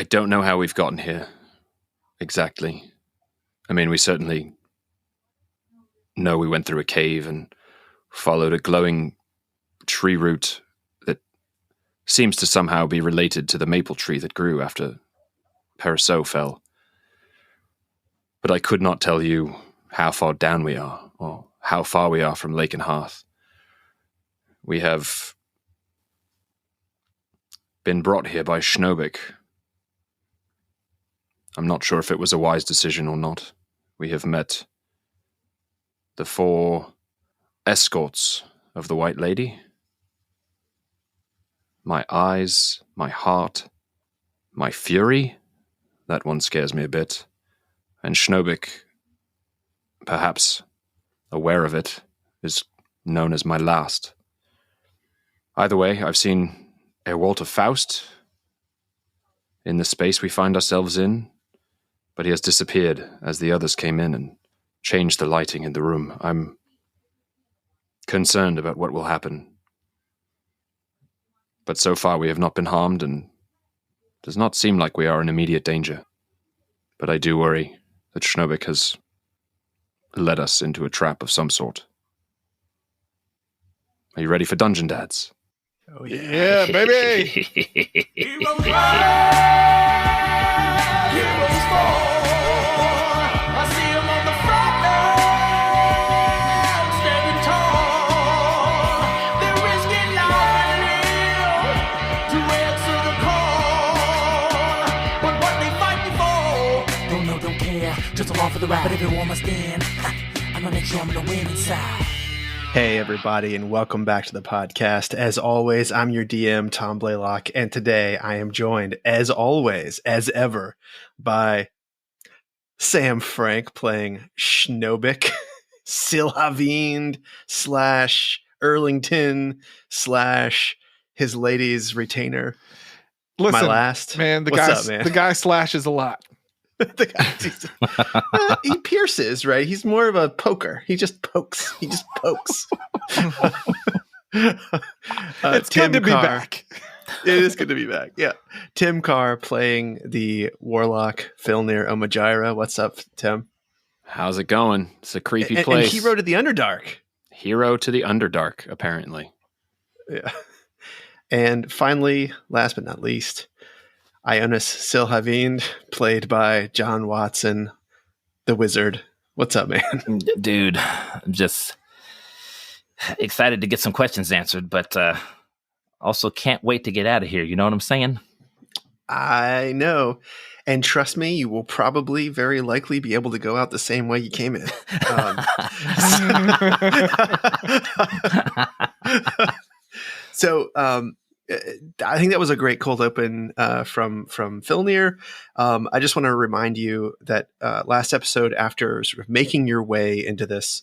I don't know how we've gotten here exactly. I mean, we certainly know we went through a cave and followed a glowing tree root that seems to somehow be related to the maple tree that grew after Paraceau fell. But I could not tell you how far down we are, or how far we are from Lake and Hearth. We have been brought here by Schnobik. I'm not sure if it was a wise decision or not. We have met the 4 escorts of the White Lady. My eyes, my heart, my fury, that one scares me a bit. And Schnobik, perhaps aware of it, is known as my last. Either way, I've seen Herr Walter Faust in the space we find ourselves in, but he has disappeared as the others came in and changed the lighting in the room. I'm concerned about what will happen. But so far we have not been harmed, and it does not seem like we are in immediate danger. But I do worry that Schnobik has led us into a trap of some sort. Are you ready for Dungeon Dads? Oh yeah, baby! Heroes rise, heroes fall. I see 'em on the front line, standing tall. They're risking life and limb to answer the call. But what they fighting for? Don't know, don't care. Just along for the ride, but everyone must end. I'ma make sure I'm on the winning side. Hey everybody, and welcome back to the podcast. As always, I'm your DM, Tom Blaylock, and today I am joined, as always, as ever, by Sam Frank playing Schnobik, Silhavind / Erlington / his lady's retainer. Listen, my last. Man, the guy slashes a lot. The guy, he pierces, right? He's more of a poker. He just pokes. It's good to be back. It is good to be back. Yeah. Tim Carr playing the warlock Filnir Omajira. What's up, Tim? How's it going? It's a creepy place. And hero to the Underdark. Hero to the Underdark, apparently. Yeah. And finally, last but not least, Ionis Silhavind, played by John Watson, the wizard. What's up, man? Dude, I'm just excited to get some questions answered, but also can't wait to get out of here. You know what I'm saying? I know. And trust me, you will probably very likely be able to go out the same way you came in. So, I think that was a great cold open from Filnir. I just want to remind you that last episode, after sort of making your way into this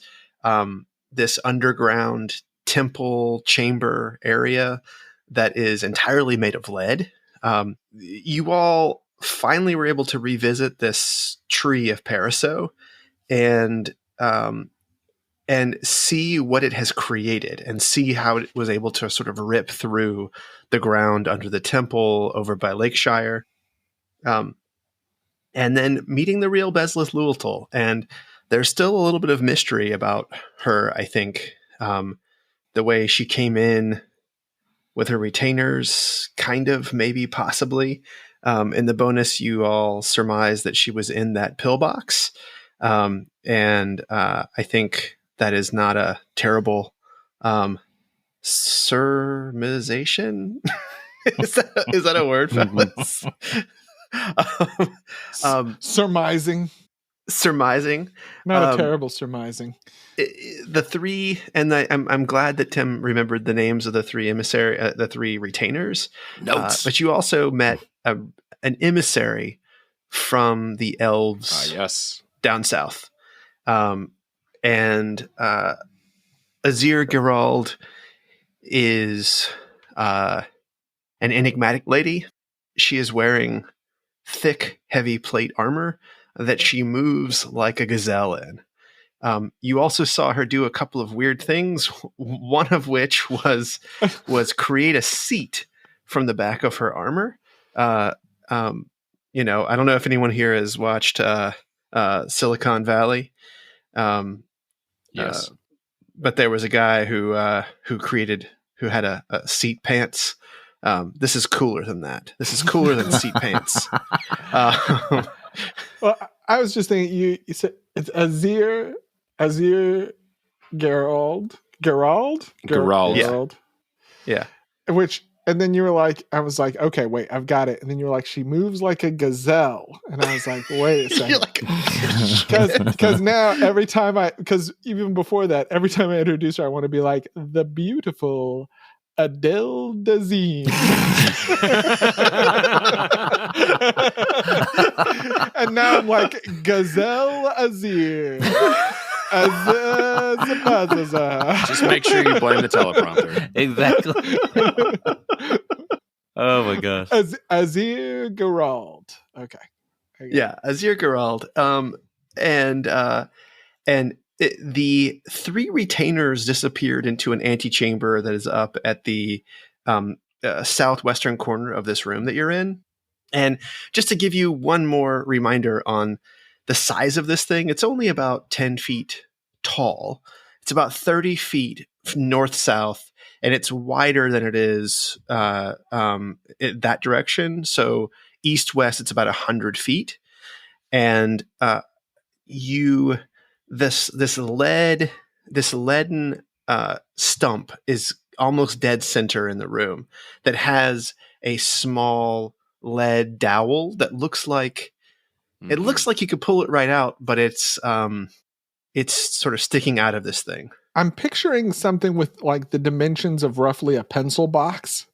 this underground temple chamber area that is entirely made of lead, you all finally were able to revisit this tree of Paraceau and see what it has created and see how it was able to sort of rip through the ground under the temple over by Lakeshire. And then meeting the real Bezleth Lultal. And there's still a little bit of mystery about her, I think. The way she came in with her retainers, kind of, maybe, possibly. In the bonus, you all surmise that she was in that pillbox. And I think that is not a terrible surmisation. is that a word, fellas? Surmising. Not a terrible surmising. The three, and I'm glad that Tim remembered the names of the three the three retainers. Notes. But you also met an emissary from the elves. Yes. Down south. And Azir Gerald is an enigmatic lady. She is wearing thick, heavy plate armor that she moves like a gazelle in. You also saw her do a couple of weird things, one of which was create a seat from the back of her armor. I don't know if anyone here has watched Silicon Valley. Yes. But there was a guy who had a seat pants. This is cooler than that. This is cooler than seat pants. Well, I was just thinking, you said it's Azir Gerald. Yeah. And then you were like, I was like, okay, wait, I've got it. And then you were like, she moves like a gazelle. And I was like, wait a second. Because now every time because even before that, every time I introduce her, I want to be like, the beautiful Adele Dazeem. And now I'm like, Gazelle Azir. Just make sure you blame the teleprompter. Exactly. Oh my gosh. Azir Gerald. Okay. Yeah, Azir Gerald. The 3 retainers disappeared into an antechamber that is up at the southwestern corner of this room that you're in. And just to give you one more reminder on the size of this thing, it's only about 10 feet tall. It's about 30 feet north-south, and it's wider than it is that direction. So east-west, it's about 100 feet. And this leaden stump is almost dead center in the room that has a small lead dowel that looks like it looks like you could pull it right out, but it's sort of sticking out of this thing. I'm picturing something with like the dimensions of roughly a pencil box.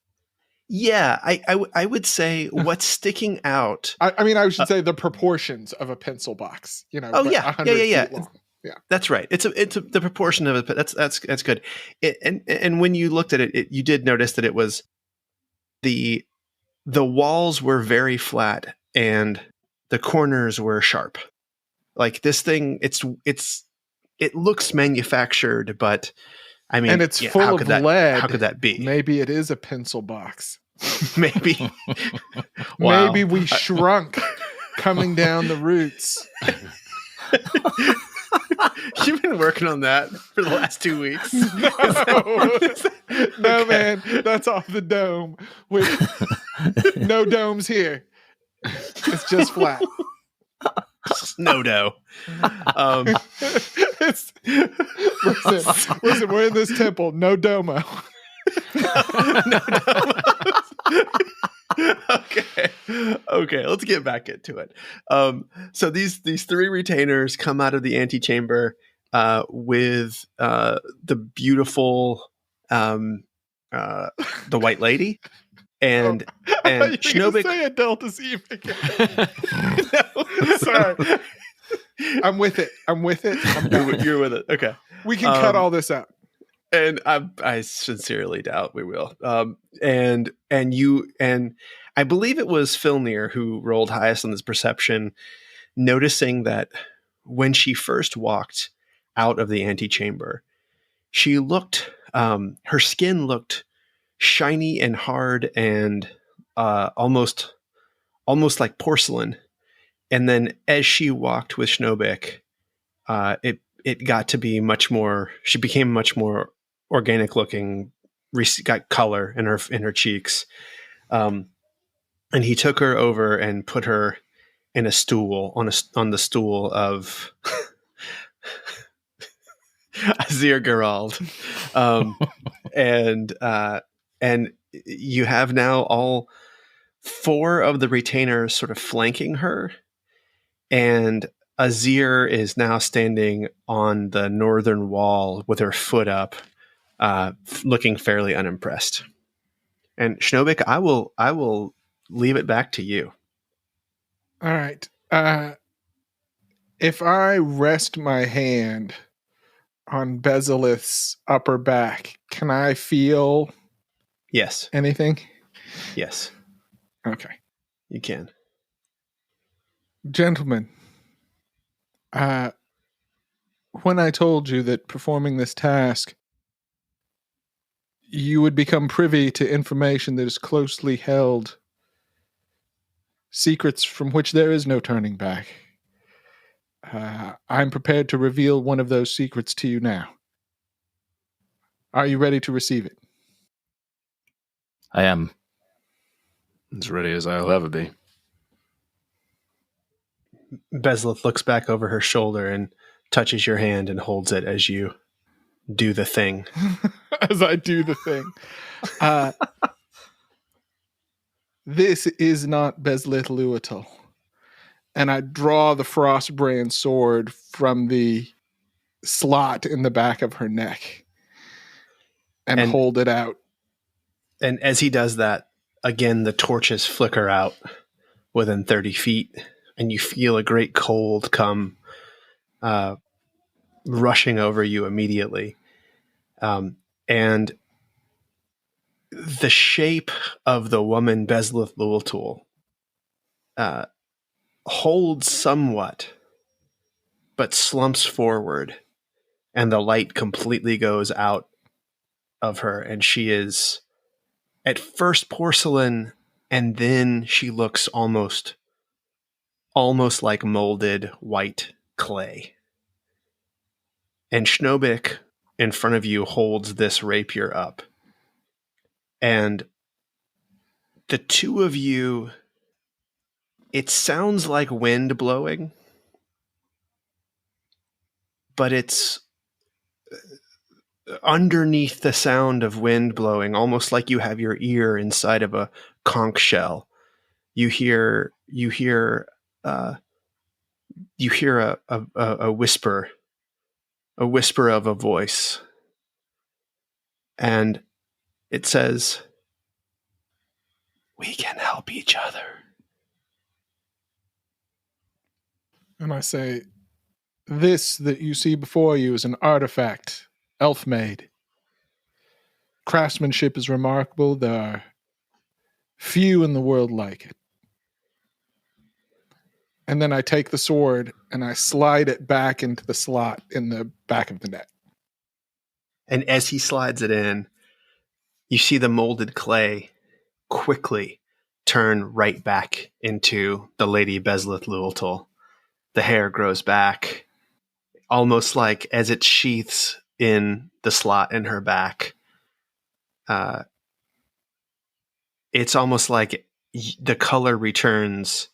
Yeah, I would say what's sticking out. I should say the proportions of a pencil box. Oh yeah. That's right. It's the proportion of it. That's good. And when you looked at it, you did notice that it was the walls were very flat and the corners were sharp. Like this thing, it looks manufactured, but I mean, and it's full of lead. How could that be? Maybe it is a pencil box. Maybe. Wow. Maybe we shrunk coming down the roots. You've been working on that for the last 2 weeks. No, man, that's off the dome. With no domes here. It's just flat. No dough. Listen, we're in this temple. No domo. No domo. Okay, let's get back into it. So these 3 retainers come out of the antechamber with the beautiful the White Lady and Schnobik. Say Adele Dazeem again. No, sorry. I'm with it. You're with it. Okay. We can cut all this out. And I sincerely doubt we will. And I believe it was Filnir who rolled highest on this perception, noticing that when she first walked out of the antechamber, she looked, her skin looked shiny and hard and almost like porcelain. And then as she walked with Schnobik, it got to be much more. She became much more organic looking. Got color in her cheeks, and he took her over and put her in a stool on the stool of Azir Gerald, and you have now all 4 of the retainers sort of flanking her, and Azir is now standing on the northern wall with her foot up, looking fairly unimpressed. And Schnobik, I will leave it back to you. All right. If I rest my hand on Bezalith's upper back, can I feel Yes. anything? Yes. Okay. You can. Gentlemen, when I told you that performing this task, you would become privy to information that is closely held secrets from which there is no turning back. I'm prepared to reveal one of those secrets to you now. Are you ready to receive it? I am. As ready as I'll ever be. Bezleth looks back over her shoulder and touches your hand and holds it as you do the thing. As I do the thing. This is not Bezleth Luatal. And I draw the Frostbrand sword from the slot in the back of her neck and hold it out. And as he does that, again, the torches flicker out within 30 feet, and you feel a great cold come rushing over you immediately. And the shape of the woman Bezleth Luatal holds somewhat, but slumps forward, and the light completely goes out of her, and she is at first porcelain, and then she looks almost like molded white clay. And Schnobik in front of you holds this rapier up. And the two of you, it sounds like wind blowing, but it's underneath the sound of wind blowing, almost like you have your ear inside of a conch shell. You hear a whisper of a voice, and it says, "We can help each other." And I say, this that you see before you is an artifact, elf-made. Craftsmanship is remarkable. There are few in the world like it. And then I take the sword and I slide it back into the slot in the back of the net. And as he slides it in, you see the molded clay quickly turn right back into the Lady Bezleth Luatal. The hair grows back, almost like as it sheaths in the slot in her back. It's almost like the color returns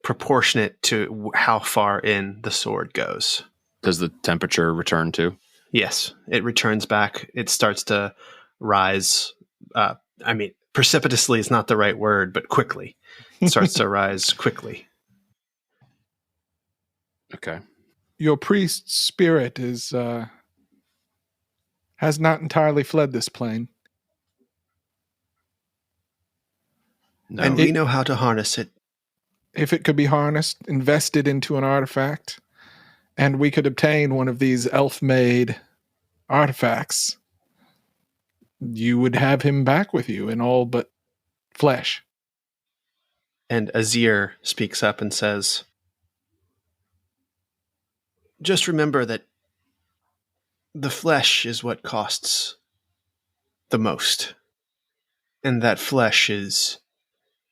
proportionate to how far in the sword goes. Does the temperature return too? Yes, it returns back. It starts to rise. Precipitously is not the right word, but quickly. It starts to rise quickly. Okay. Your priest's spirit is has not entirely fled this plane. No. And we know how to harness it. If it could be harnessed, invested into an artifact, and we could obtain one of these elf-made artifacts, you would have him back with you in all but flesh. And Azir speaks up and says, "Just remember that the flesh is what costs the most. And that flesh is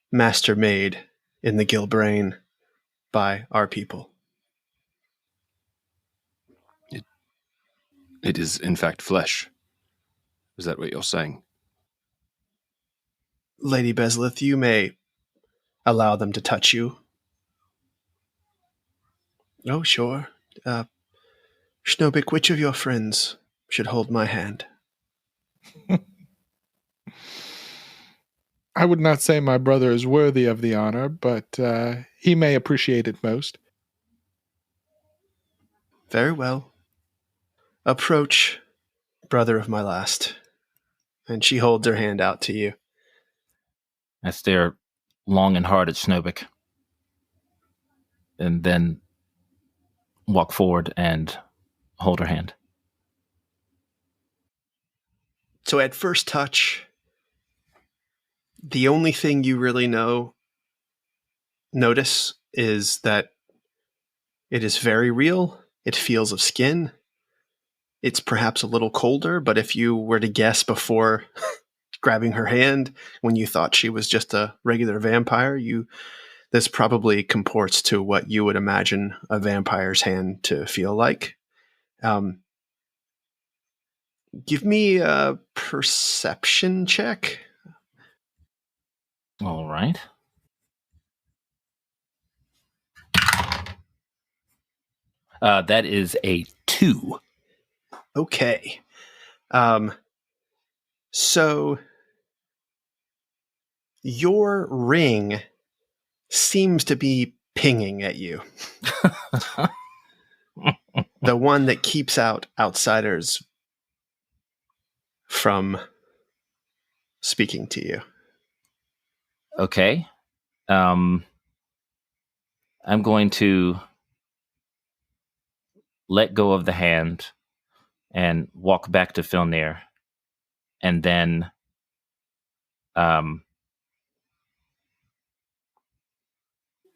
master-made in the Gilbrain by our people." It is, in fact, flesh. Is that what you're saying? Lady Bezleth, you may allow them to touch you. Oh, sure. Schnobik, which of your friends should hold my hand? I would not say my brother is worthy of the honor, but he may appreciate it most. Very well. Approach, brother of my last. And she holds her hand out to you. I stare long and hard at Schnobik, and then walk forward and hold her hand. So at first touch, the only thing you really notice is that it is very real. It feels of skin. It's perhaps a little colder, but if you were to guess before grabbing her hand, when you thought she was just a regular vampire, this probably comports to what you would imagine a vampire's hand to feel like. Give me a perception check. All right. That is a 2. Okay. So your ring seems to be pinging at you. The one that keeps out outsiders from speaking to you. Okay. I'm going to let go of the hand and walk back to Filnir, and then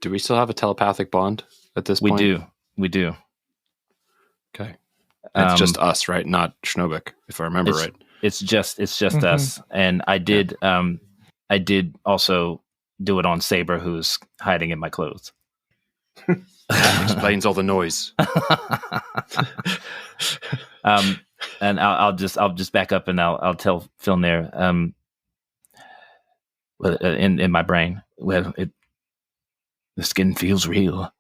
Do we still have a telepathic bond at this point? we do. Okay. It's just us, right? Not Schnobik, if I remember right. It's just us. And I did also do it on Saber, who's hiding in my clothes. That explains all the noise. And I'll just back up and I'll tell Filnir, in my brain, well, the skin feels real.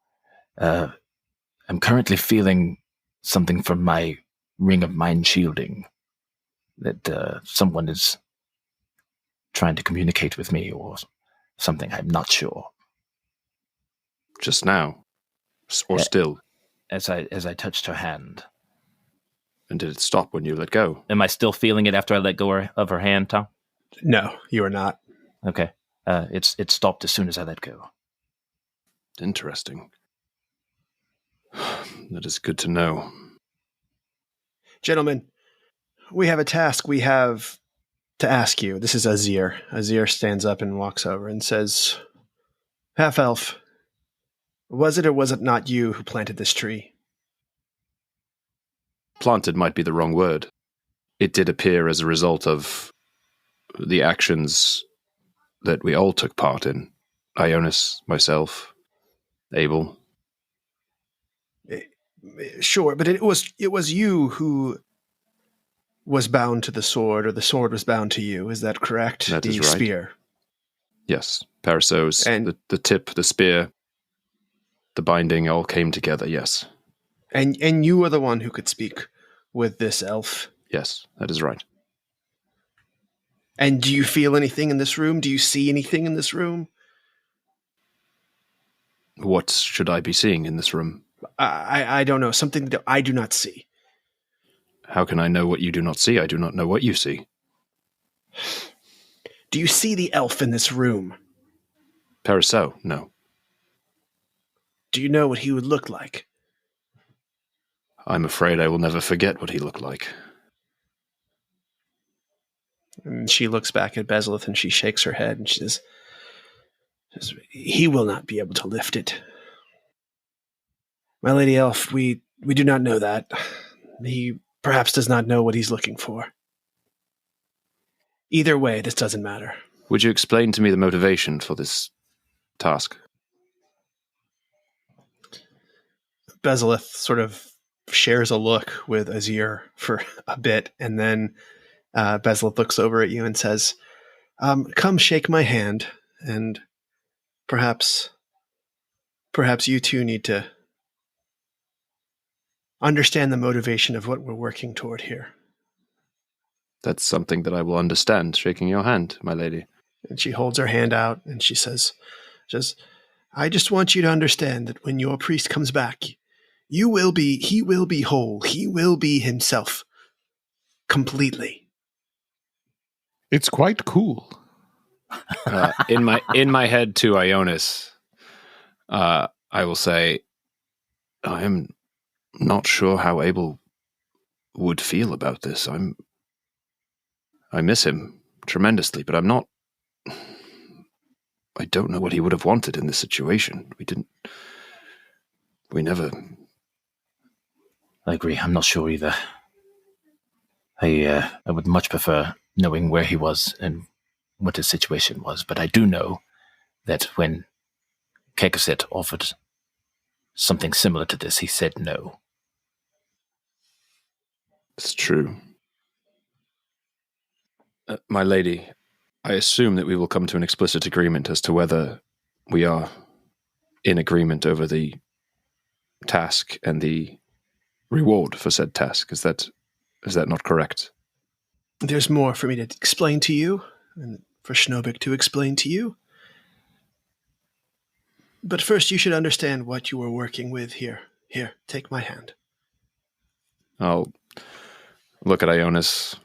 I'm currently feeling something from my ring of mind shielding, that someone is trying to communicate with me or something. I'm not sure. Just now? Or still? As I touched her hand. And did it stop when you let go? Am I still feeling it after I let go of her hand, Tom? No, you are not. Okay. It stopped as soon as I let go. Interesting. That is good to know. Gentlemen, we have a task we have to ask you. This is Azir. Azir stands up and walks over and says, Half-elf, was it or was it not you who planted this tree? Planted might be the wrong word. It did appear as a result of the actions that we all took part in. Ionis, myself, Abel. Sure, but it was you who was bound to the sword, or the sword was bound to you. Is that correct? That is right. The spear. Yes, Parasos, and the tip, the spear, the binding all came together, yes. And you were the one who could speak with this elf? Yes, that is right. And do you feel anything in this room? Do you see anything in this room? What should I be seeing in this room? I don't know. Something that I do not see. How can I know what you do not see? I do not know what you see. Do you see the elf in this room? Paraso, no. Do you know what he would look like? I'm afraid I will never forget what he looked like. And she looks back at Bezalith and she shakes her head and she says, he will not be able to lift it. My lady elf, we do not know that. He perhaps does not know what he's looking for. Either way, this doesn't matter. Would you explain to me the motivation for this task? Bezalith sort of shares a look with Azir for a bit, and then Bezalith looks over at you and says, come shake my hand, and perhaps you two need to understand the motivation of what we're working toward here. That's something that I will understand, shaking your hand, my lady. And she holds her hand out and she says, I just want you to understand that when your priest comes back, he will be whole. He will be himself completely. It's quite cool. In my head to Ionis, I will say, I am not sure how Abel would feel about this. I miss him tremendously, but I don't know what he would have wanted in this situation. We never... I agree. I'm not sure either. I would much prefer knowing where he was and what his situation was, but I do know that when Kekaset offered something similar to this, he said no. It's true. My lady, I assume that we will come to an explicit agreement as to whether we are in agreement over the task and the reward for said task. Is that not correct? There's more for me to explain to you, and for Schnobik to explain to you. But first, you should understand what you are working with here. Here, take my hand. I'll look at Ionis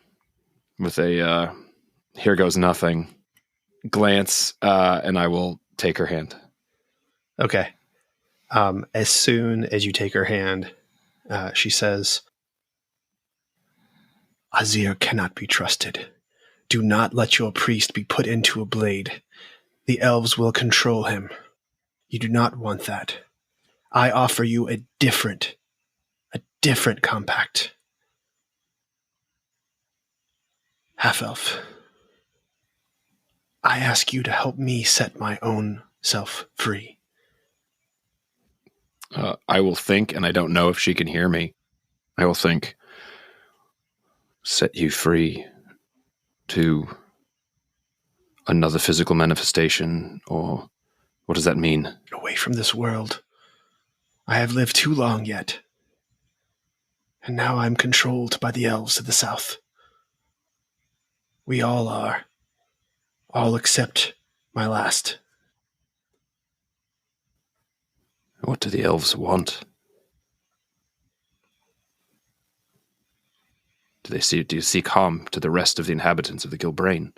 with a here goes nothing glance, and I will take her hand. Okay. As soon as you take her hand, she says, Azir cannot be trusted. Do not let your priest be put into a blade. The elves will control him. You do not want that. I offer you a different compact. Half-elf. I ask you to help me set my own self free. I will think, and I don't know if she can hear me. I will think, set you free to another physical manifestation, or what does that mean? Away from this world. I have lived too long yet. And now I'm controlled by the elves of the south. We all are. All except my last. What do the elves want? Do you seek harm to the rest of the inhabitants of the Gilbrain?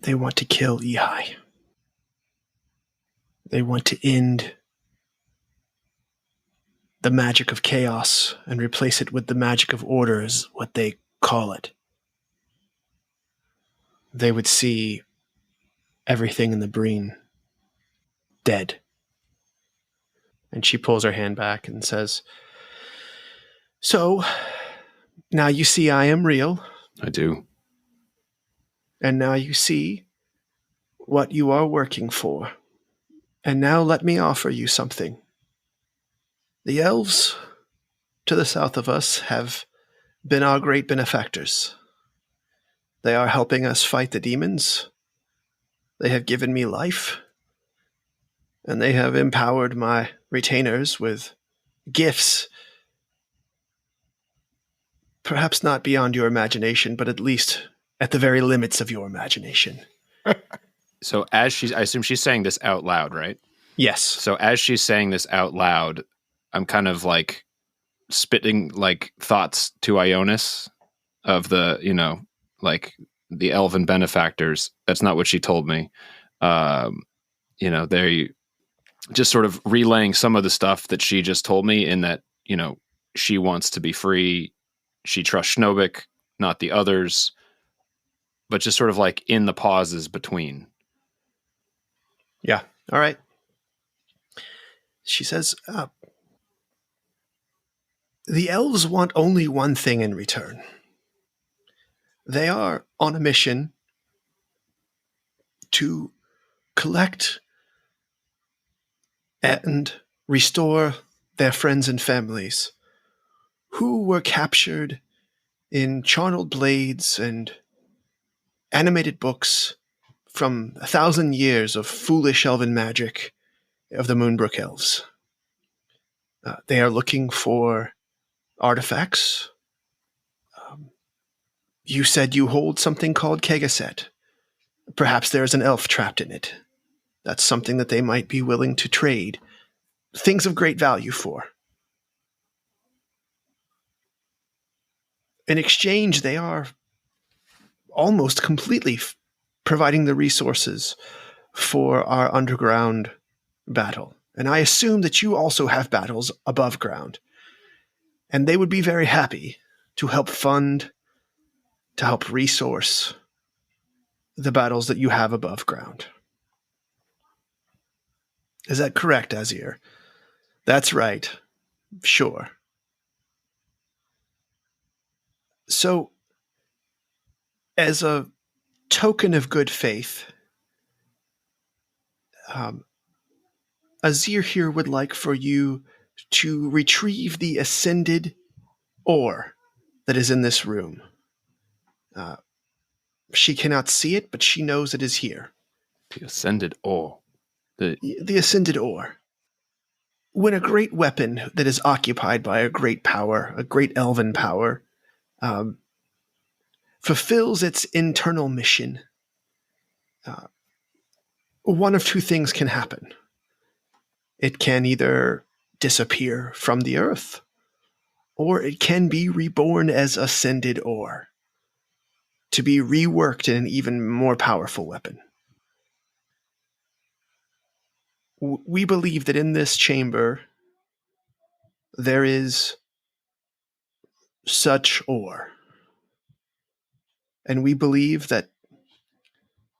They want to kill Ehai. They want to end the magic of chaos and replace it with the magic of order, is what they call it. They would see everything in the Breen dead. And she pulls her hand back and says, So, now you see I am real. I do. And now you see what you are working for. And now let me offer you something. The elves to the south of us have been our great benefactors. They are helping us fight the demons. They have given me life. And they have empowered my retainers with gifts. Perhaps not beyond your imagination, but at least at the very limits of your imagination. So I assume she's saying this out loud, right? Yes. So as she's saying this out loud, I'm kind of like spitting like thoughts to Ionis of the, like the elven benefactors. That's not what she told me. They just sort of relaying some of the stuff that she just told me, in that, she wants to be free. She trusts Schnobik, not the others, but just sort of like in the pauses between. Yeah. All right. She says, the elves want only one thing in return. They are on a mission to collect and restore their friends and families who were captured in charnel blades and animated books from 1,000 years of foolish elven magic of the Moonbrook elves. They are looking for artifacts. You said you hold something called Kegaset. Perhaps there's an elf trapped in it. That's something that they might be willing to trade things of great value for. In exchange, they are almost completely providing the resources for our underground battle. And I assume that you also have battles above ground. And they would be very happy to help fund, to help resource the battles that you have above ground. Is that correct, Azir? That's right. Sure. So, as a token of good faith, Azir here would like for you to retrieve the ascended ore that is in this room. She cannot see it, but she knows it is here. The ascended ore. The ascended ore. When a great weapon that is occupied by a great power, a great elven power, fulfills its internal mission, one of two things can happen. It can either disappear from the earth, or it can be reborn as ascended ore, to be reworked in an even more powerful weapon. We believe that in this chamber there is such ore. And we believe that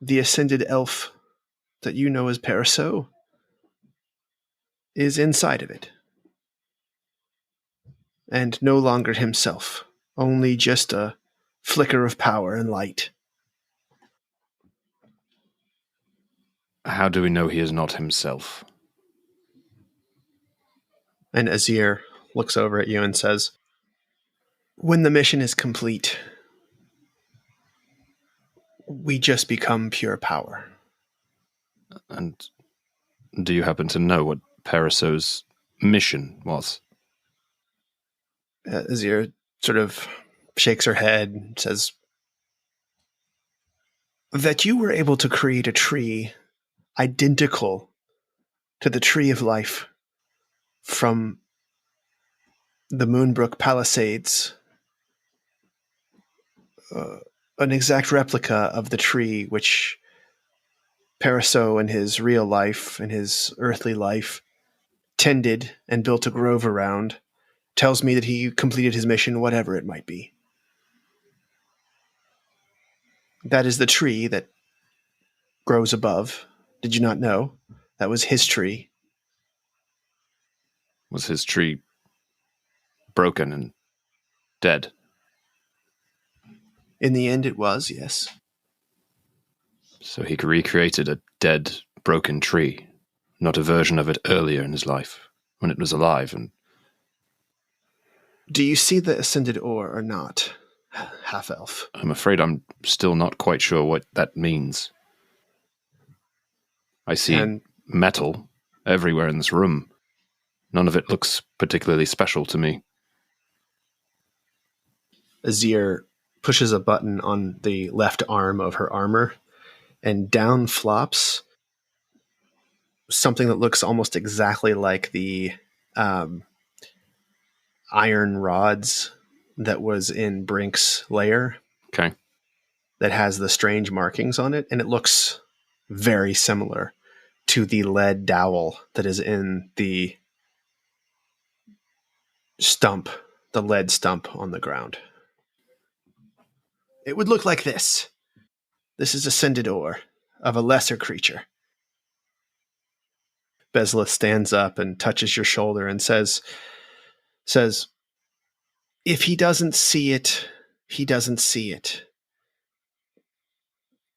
the ascended elf that you know as Paraso is inside of it. And no longer himself, only just a flicker of power and light. How do we know he is not himself? And Azir looks over at you and says, when the mission is complete, we just become pure power. And do you happen to know what Paraso's mission was? Azir sort of shakes her head and says, that you were able to create a tree identical to the tree of life from the Moonbrook Palisades, an exact replica of the tree which Paraso in his real life, in his earthly life, tended and built a grove around, tells me that he completed his mission, whatever it might be. That is the tree that grows above. Did you not know? That was his tree. Was his tree broken and dead? In the end, it was, yes. So he recreated a dead, broken tree, not a version of it earlier in his life, when it was alive. And do you see the ascended ore or not, half-elf? I'm afraid I'm still not quite sure what that means. I see metal everywhere in this room. None of it looks particularly special to me. Azir pushes a button on the left arm of her armor, and down flops something that looks almost exactly like the iron rods that was in Brink's lair. Okay. That has the strange markings on it, and it looks very similar to the lead dowel that is in the stump, the lead stump on the ground. It would look like this. This is ascended ore of a lesser creature. Bezleth stands up and touches your shoulder and says, if he doesn't see it, he doesn't see it.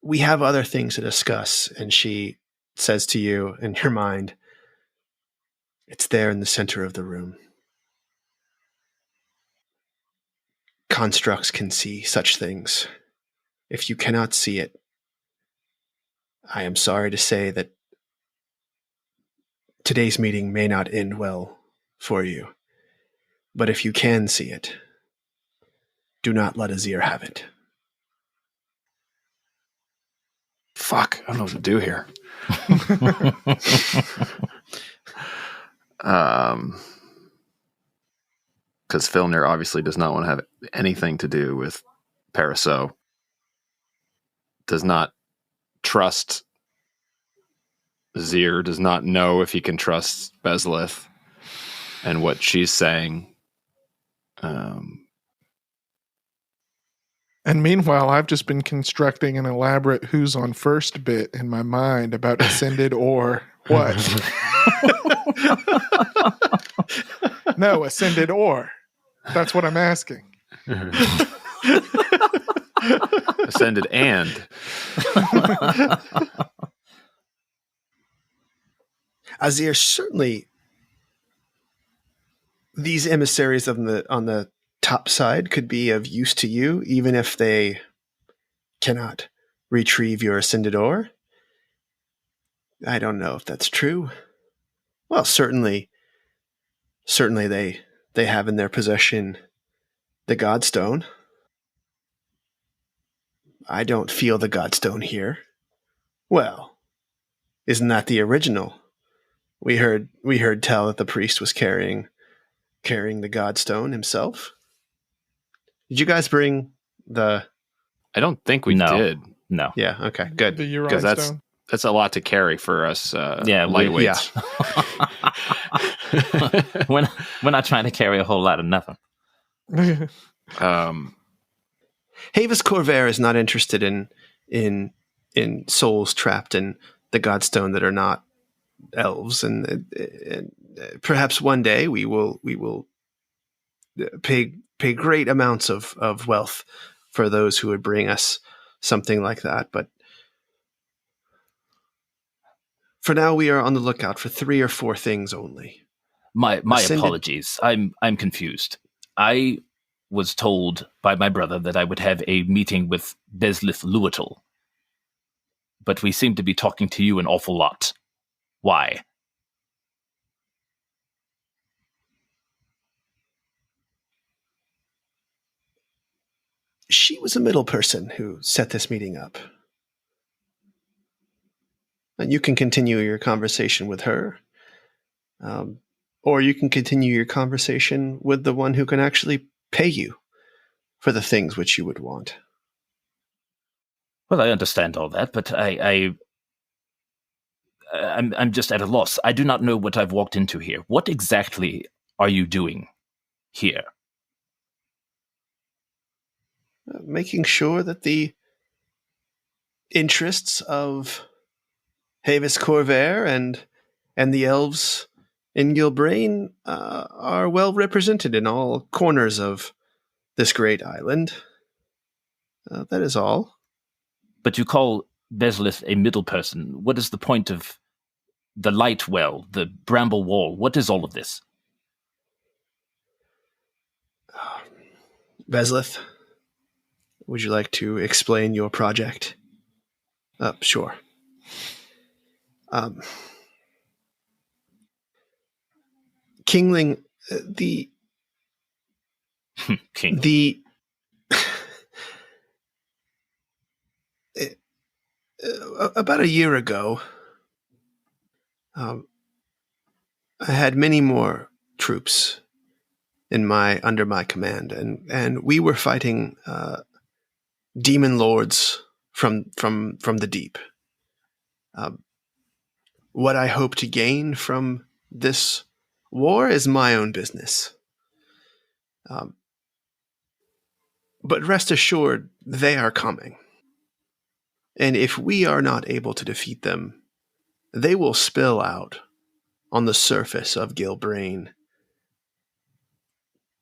We have other things to discuss. And she says to you in your mind, it's there in the center of the room. Constructs can see such things. If you cannot see it, I am sorry to say that today's meeting may not end well for you. But if you can see it, do not let Azir have it. Fuck, I don't know what to do here. Because Filner obviously does not want to have anything to do with Paraso. Does not trust Azir, does not know if he can trust Bezleth and what she's saying. And meanwhile, I've just been constructing an elaborate who's on first bit in my mind about ascended or what? No, ascended or. That's what I'm asking. Ascended and. Azir, certainly these emissaries on the top side could be of use to you, even if they cannot retrieve your ascended ore. I don't know if that's true. Well, certainly they have in their possession the Godstone. I don't feel the Godstone here. Well, isn't that the original? We heard tell that the priest was carrying the Godstone himself. Did you guys bring the? I don't think we No. did, No. Yeah. Okay. Good. The because Uri that's stone. a lot to carry for us Yeah, lightweights. We're not trying to carry a whole lot of nothing. Havis Corvair is not interested in souls trapped in the Godstone that are not elves, and perhaps one day we will pay great amounts of wealth for those who would bring us something like that. But for now, we are on the lookout for 3 or 4 things only. My Ascended- apologies. I'm confused. I was told by my brother that I would have a meeting with Beslith Luatel, but we seem to be talking to you an awful lot. Why? She was a middle person who set this meeting up. And you can continue your conversation with her. Or you can continue your conversation with the one who can actually pay you for the things which you would want. Well, I understand all that, but I'm just at a loss. I do not know what I've walked into here. What exactly are you doing here? Making sure that the interests of Havis Corvair and the elves in Gilbrain are well represented in all corners of this great island. That is all. But you call Beslith a middle person. What is the point of the light well, the bramble wall? What is all of this? Beslith, would you like to explain your project? Sure. Kingling, King. About a year ago, I had many more troops under my command, and we were fighting demon lords from the deep. What I hope to gain from this war is my own business. But rest assured, they are coming. And if we are not able to defeat them, they will spill out on the surface of Gilbrain,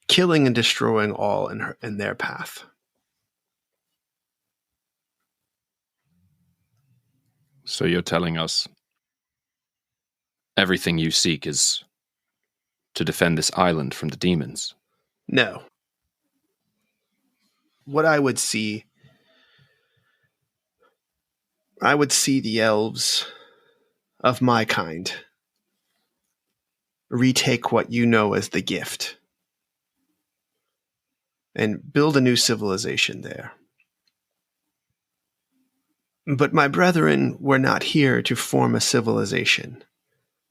killing and destroying all in their path. So you're telling us everything you seek is to defend this island from the demons? No. What I would see the elves of my kind retake what you know as the gift and build a new civilization there. But my brethren were not here to form a civilization.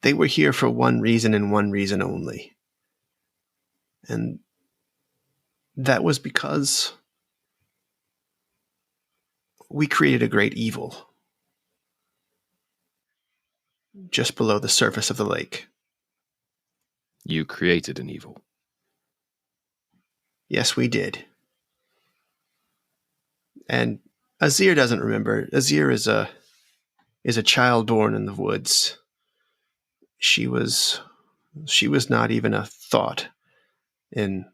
They were here for one reason and one reason only. And that was because we created a great evil just below the surface of the lake. You created an evil. Yes, we did. And Azir doesn't remember. Azir is a child born in the woods. She was not even a thought in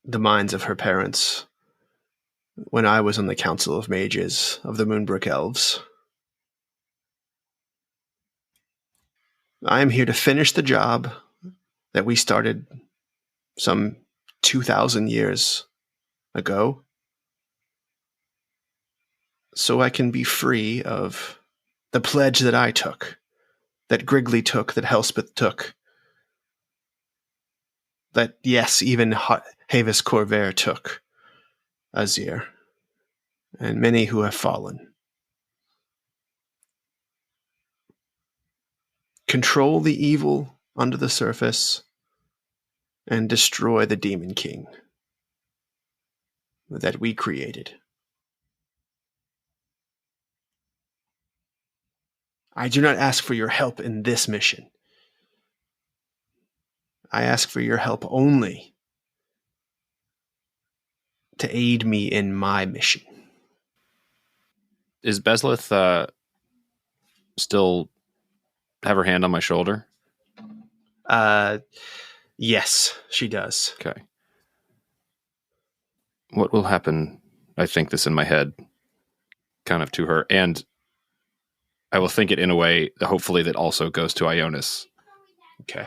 the minds of her parents when I was on the Council of Mages of the Moonbrook Elves. I am here to finish the job that we started some 2,000 years ago, so I can be free of the pledge that I took, that Griggly took, that Helspeth took, that, yes, even Havis Corvair took, Azir, and many who have fallen. Control the evil under the surface and destroy the Demon King that we created. I do not ask for your help in this mission. I ask for your help only to aid me in my mission. Is Beslith still have her hand on my shoulder? Yes, she does. Okay. What will happen? I think this in my head, kind of to her, and I will think it in a way, hopefully, that also goes to Ionis. Okay.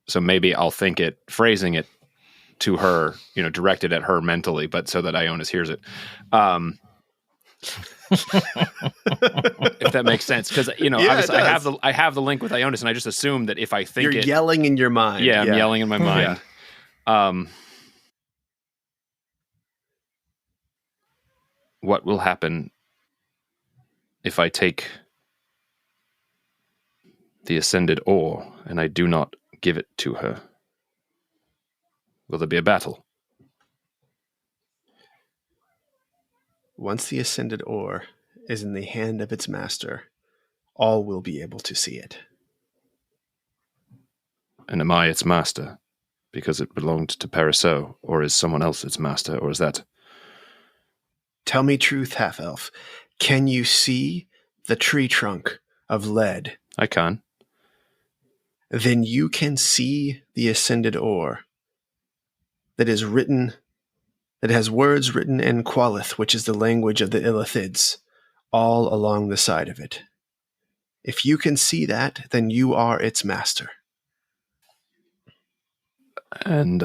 So maybe I'll think it, phrasing it to her, directed at her mentally, but so that Ionis hears it. If that makes sense, because obviously I have the link with Ionis, and I just assume that if I think you're yelling in your mind. Yeah, I'm yelling in my mind. Yeah. What will happen if I take the ascended ore and I do not give it to her? Will there be a battle? Once the ascended ore is in the hand of its master, all will be able to see it. And am I its master because it belonged to Perisseau, or is someone else its master, or is that... Tell me truth, half-elf. Can you see the tree trunk of lead? I can. Then you can see the ascended ore that is written, that has words written in Qualith, which is the language of the Illithids, all along the side of it. If you can see that, then you are its master. And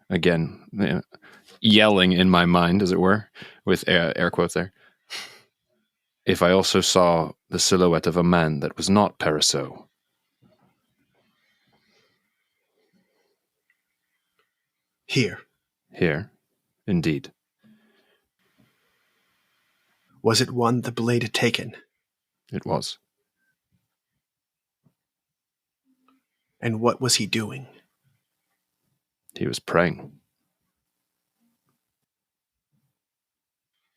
again, yelling in my mind, as it were, with air quotes there. If I also saw the silhouette of a man that was not Perisseau. Here. Here, indeed. Was it one the blade had taken? It was. And what was he doing? He was praying.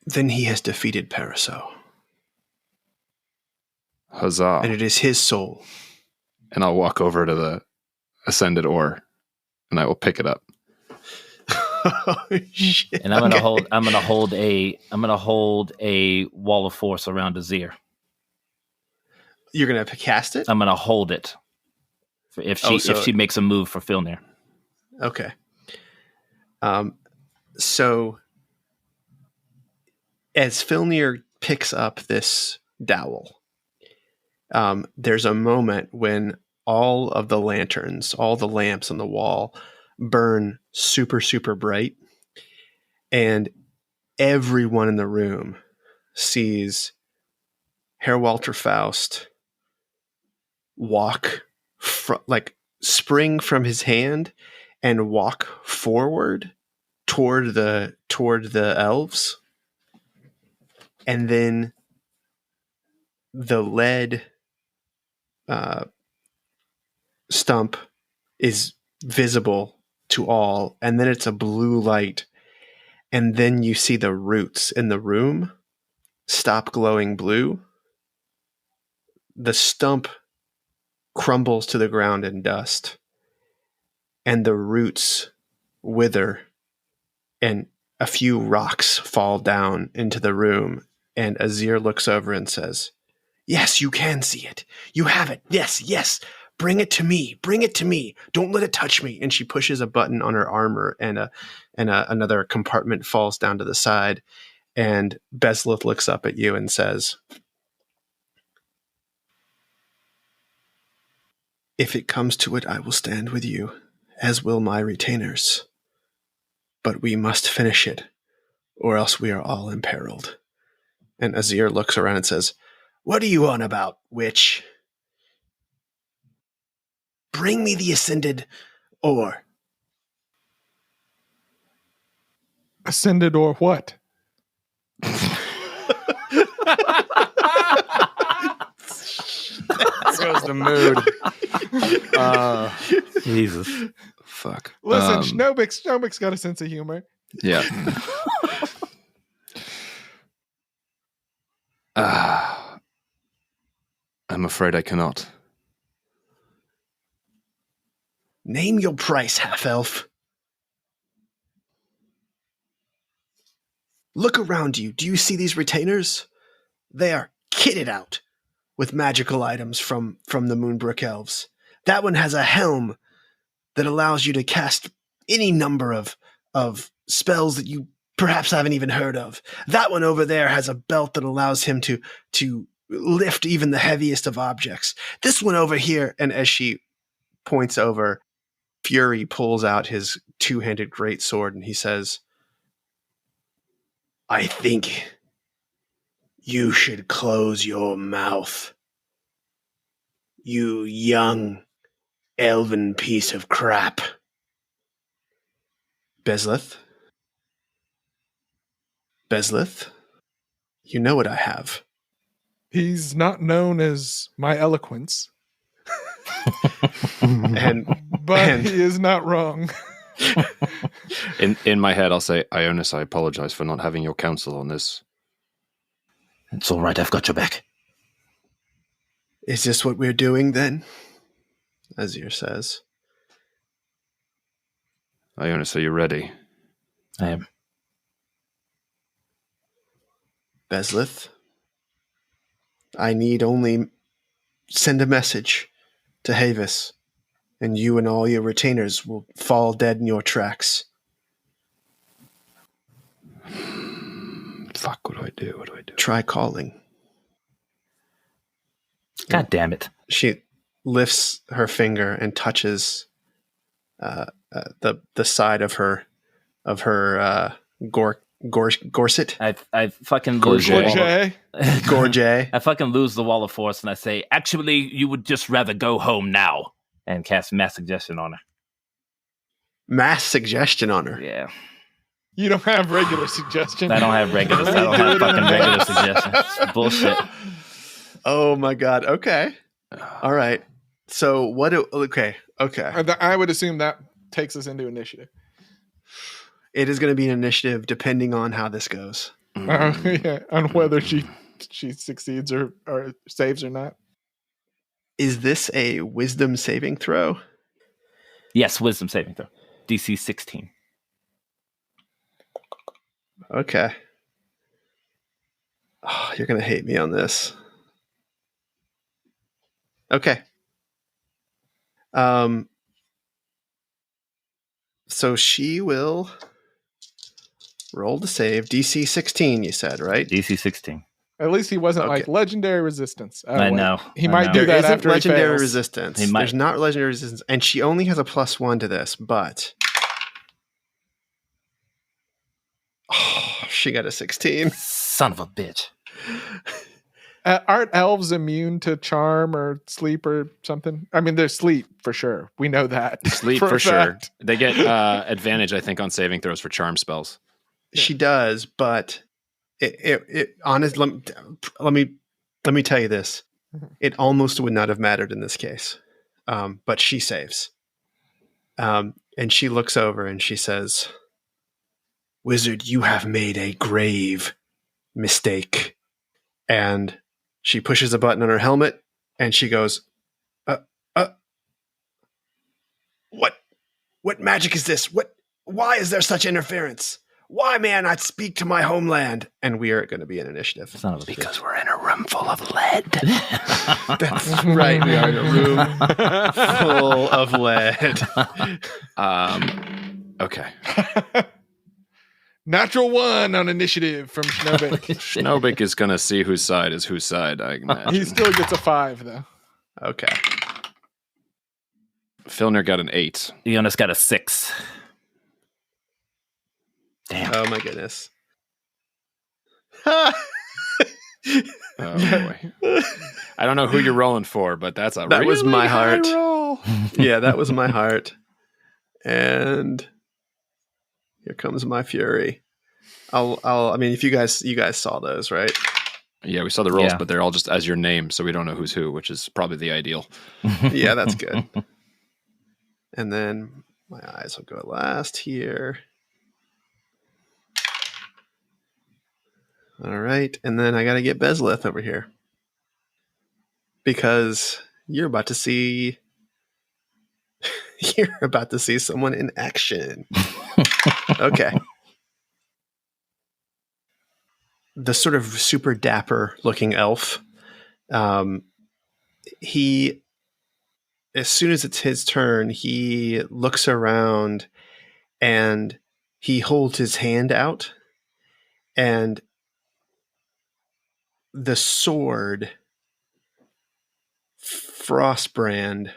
Then he has defeated Perisseau. Huzzah. And it is his soul. And I'll walk over to the ascended ore, and I will pick it up. Oh, shit. And I'm gonna hold a wall of force around Azir. You're gonna cast it? I'm gonna hold it if she makes a move for Filnir. Okay. So as Filnir picks up this dowel, there's a moment when all of the lanterns, all the lamps on the wall burn super, super bright. And everyone in the room sees Herr Walter Faust walk, spring from his hand and walk forward toward the elves. And then the lead stump is visible to all, and then it's a blue light, and then you see the roots in the room stop glowing blue. The stump crumbles to the ground in dust, and the roots wither, and a few rocks fall down into the room, and Azir looks over and says, "Yes, you can see it. You have it. Yes, yes. Bring it to me. Bring it to me. Don't let it touch me." And she pushes a button on her armor, and another compartment falls down to the side. And Beslith looks up at you and says, If it comes to it, I will stand with you, as will my retainers. But we must finish it, or else we are all imperiled. And Azir looks around and says, What are you on about, witch? Bring me the ascended ore. Ascended or what? There goes the mood. Jesus. Fuck. Listen, Schnobik's got a sense of humor. Yeah. I'm afraid I cannot. Name your price, half-elf. Look around you. Do you see these retainers? They are kitted out with magical items from the Moonbrook elves. That one has a helm that allows you to cast any number of spells that you perhaps haven't even heard of. That one over there has a belt that allows him to lift even the heaviest of objects. This one over here, and as she points over, Fury pulls out his two-handed greatsword and he says, I think you should close your mouth, you young elven piece of crap. Bezleth, you know what I have. He's not known as my eloquence, but he is not wrong. In my head, I'll say, Ionis, I apologize for not having your counsel on this. It's all right. I've got your back. Is this what we're doing then? Azir says. Ionis, are you ready? I am. Bezleth, I need only send a message to Havis, and you and all your retainers will fall dead in your tracks. Fuck, what do I do? Try calling. God damn it. She lifts her finger and touches the side of her gorset. I fucking lose the wall. Gorget. I fucking lose the wall of force and I say, actually, you would just rather go home now. And cast mass suggestion on her. Mass suggestion on her. Yeah. You don't have regular suggestion. I don't have regular. I don't have fucking regular suggestion. It's bullshit. Oh my god. Okay. All right. So what? Okay. I would assume that takes us into initiative. It is going to be an initiative depending on how this goes. Yeah, on whether she succeeds or saves or not. Is this a wisdom saving throw? Yes, wisdom saving throw. DC 16. Okay. Oh, you're going to hate me on this. Okay. So she will roll to save. DC 16, you said, right? DC 16. At least he wasn't Okay. like legendary resistance. Oh, I wait. know. He I might know. do There that isn't after legendary he fails. resistance. He might. There's not legendary resistance. And she only has a +1 to this, but... Oh, she got a 16. Son of a bitch. Aren't elves immune to charm or sleep or something? I mean, there's sleep for sure. We know that. Sleep for sure. They get advantage, I think, on saving throws for charm spells. She does, but it honest. Let me tell you this. It almost would not have mattered in this case, but she saves. And she looks over and she says, "Wizard, you have made a grave mistake." And she pushes a button on her helmet, and she goes, What magic is this? Why is there such interference? Why may I not speak to my homeland?" And we are going to be in initiative. Son of a bitch. Because we're in a room full of lead. That's right. We are in a room full of lead. Okay. Natural 1 on initiative from Schnobik. Schnobik is going to see whose side is whose side, I imagine. He still gets a 5 though. Okay. Filner got an 8. Jonas got a 6. Damn. Oh my goodness. Oh boy. I don't know who you're rolling for, but that's a That was really my high heart. roll. Yeah, that was my heart. And here comes my fury. I mean, if you guys saw those, right? Yeah, we saw the rolls, Yeah. but they're all just as your name, so we don't know who's who, which is probably the ideal. Yeah, that's good. And then my eyes will go last here. All right. And then I got to get Bezleth over here. Because you're about to see someone in action. Okay. The sort of super dapper looking elf. He, as soon as it's his turn, he looks around and he holds his hand out, and the sword, Frostbrand,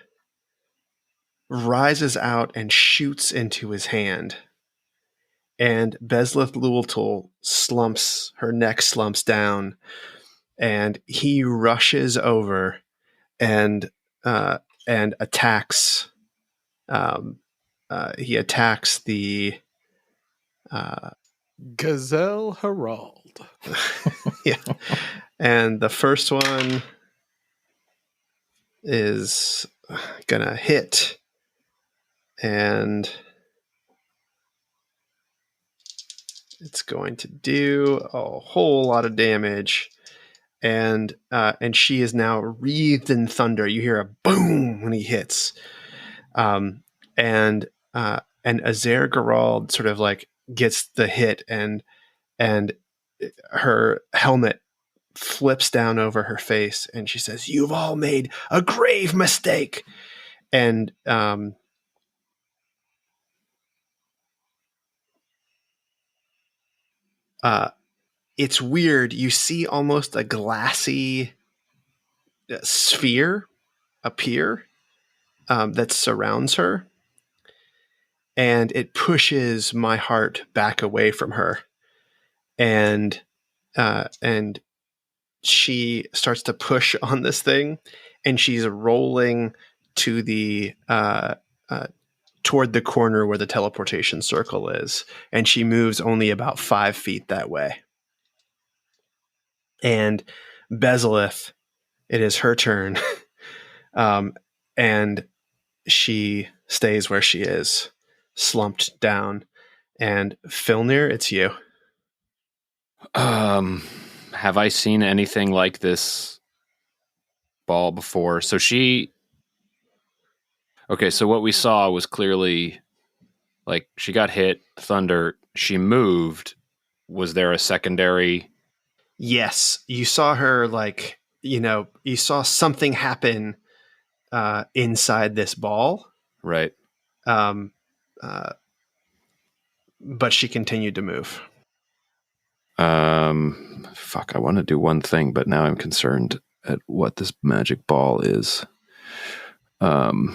rises out and shoots into his hand. And Bezleth Lultul her neck slumps down, and he rushes over and attacks. He attacks the Gazelle Herald. yeah, and the first one is gonna hit, and it's going to do a whole lot of damage. And she is now wreathed in thunder. You hear a boom when he hits. And Azair Gerald sort of like gets the hit, and her helmet flips down over her face, and she says, "You've all made a grave mistake." And it's weird. You see almost a glassy sphere appear that surrounds her, and it pushes my heart back away from her, and she starts to push on this thing, and she's rolling to the toward the corner where the teleportation circle is, and she moves only about 5 feet that way. And Bezalith, it is her turn. And she stays where she is, slumped down. And Filnir, it's you. Have I seen anything like this ball before? So what we saw was clearly like she got hit, thunder, she moved. Was there a secondary? Yes, you saw her, like, you saw something happen inside this ball. Right. But she continued to move. I want to do one thing, but now I'm concerned at what this magic ball is. Okay,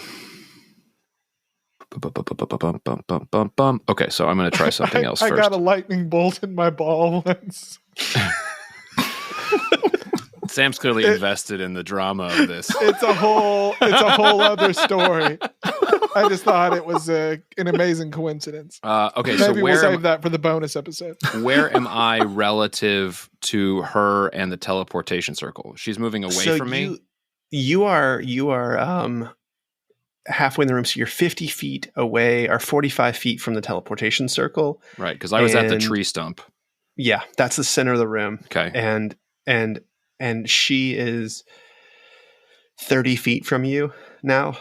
so I'm going to try something else first. I got a lightning bolt in my ball once. Sam's clearly invested in the drama of this. It's a whole other story. I just thought it was an amazing coincidence. Okay, Maybe so we'll save that for the bonus episode. Where am I relative to her and the teleportation circle? She's moving away from me. You are halfway in the room, so you're 50 feet away or 45 feet from the teleportation circle. Right, because I was at the tree stump. Yeah, that's the center of the room. Okay, and she is 30 feet from you now.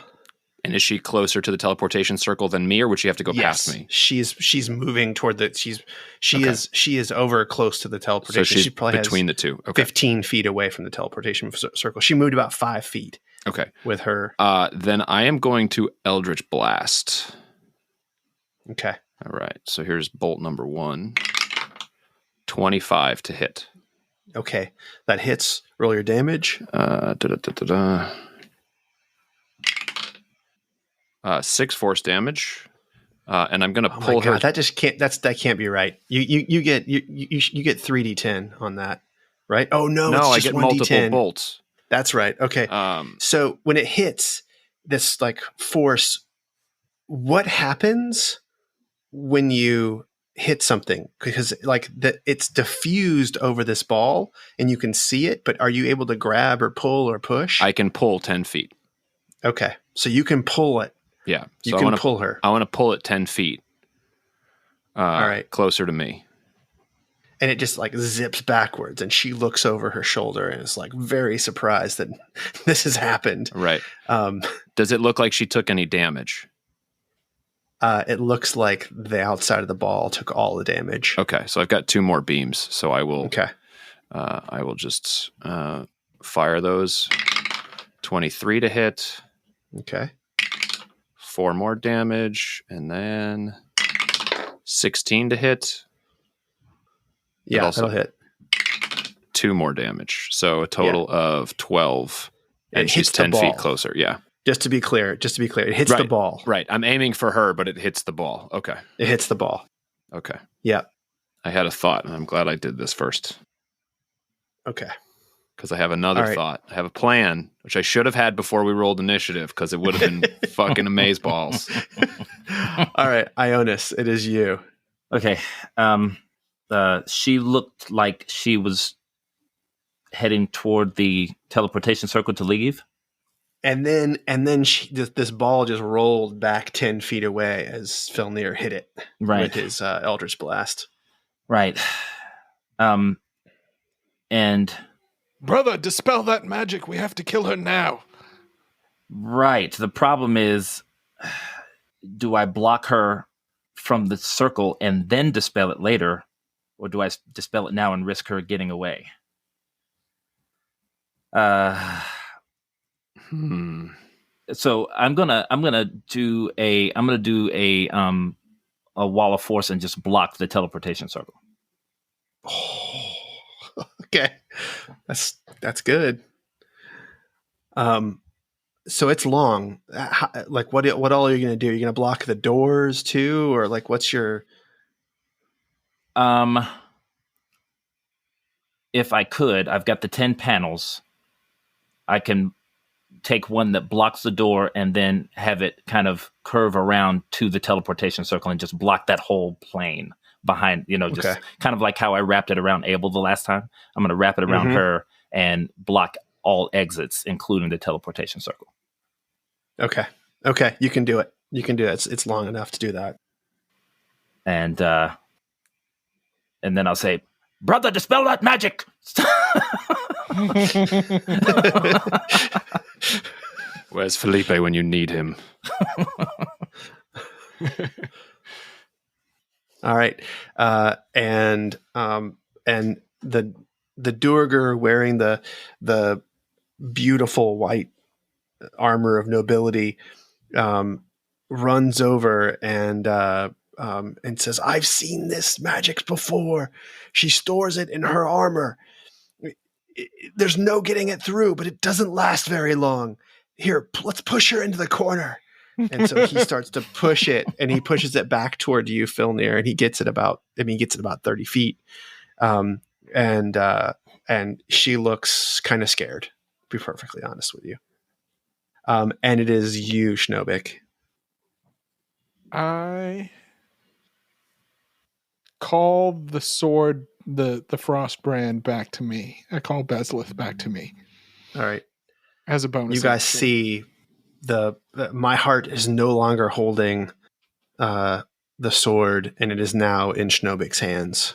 And is she closer to the teleportation circle than me, or would she have to go past me? She's moving toward the. She is over close to the teleportation. So she's she probably between the two. Okay. 15 feet away from the teleportation circle. She moved about 5 feet. Okay. With her. Then I am going to Eldritch Blast. Okay. All right. So here's bolt number 1. 25 to hit. Okay. That hits. Roll your damage. 6 force damage. And I'm gonna Oh pull my God, her. that just can't. That can't be right. You get 3d10 on that, right? Oh no, it's No, I just get 1d10. multiple bolts. That's right. Okay. So when it hits this like force, what happens when you hit something? Because like it's diffused over this ball and you can see it, but are you able to grab or pull or push? I can pull 10 feet. Okay. So you can pull it. Yeah. You So can pull her. I want to pull it 10 feet. All right. Closer to me. And it just like zips backwards and she looks over her shoulder and is like very surprised that this has happened. Right. Does it look like she took any damage? It looks like the outside of the ball took all the damage. Okay. So I've got 2 more beams. So I will, Okay. I will just fire those. 23 to hit. Okay. 4 more damage. And then 16 to hit. Yeah, also- that'll hit. 2 more damage. So a total of 12. And It she's hits the 10 ball. feet closer. Yeah. Just to be clear, it hits the ball. Right. I'm aiming for her, but it hits the ball. Okay. It hits the ball. Okay. Yeah. I had a thought, and I'm glad I did this first Okay. because I have another All right. thought. I have a plan, which I should have had before we rolled initiative because it would have been fucking amazeballs. All right, Ionis, it is you. Okay. She looked like she was heading toward the teleportation circle to leave. And then this ball just rolled back 10 feet away as Filnir hit it with his Eldritch Blast. Right. And Brother, dispel that magic. We have to kill her now. right. The problem is, do I block her from the circle and then dispel it later, or do I dispel it now and risk her getting away? So I'm gonna do a wall of force and just block the teleportation circle. Oh, okay, that's good. So it's long. Like what all are you gonna do? You're gonna block the doors too, or like what's your? If I could, I've got the 10 panels. I can take one that blocks the door and then have it kind of curve around to the teleportation circle and just block that whole plane behind, just Okay. kind of like how I wrapped it around Abel the last time. I'm going to wrap it around her and block all exits, including the teleportation circle. Okay, you can do it. It's long enough to do that. And then I'll say, brother, dispel that magic. Where's Felipe when you need him? All right, and the Duergar wearing the beautiful white armor of nobility runs over and says, "I've seen this magic before. She stores it in her armor. There's no getting it through, but it doesn't last very long. Here, let's push her into the corner." And so he starts to push it, and he pushes it back toward you, Filnir, and he gets it about 30 feet. And she looks kind of scared, to be perfectly honest with you. And it is you, Schnobik. I call the sword, the frost brand back to me. I call Bezlith back to me All right. as a bonus. You guys action. see my heart is no longer holding the sword, and it is now in Schnobik's hands.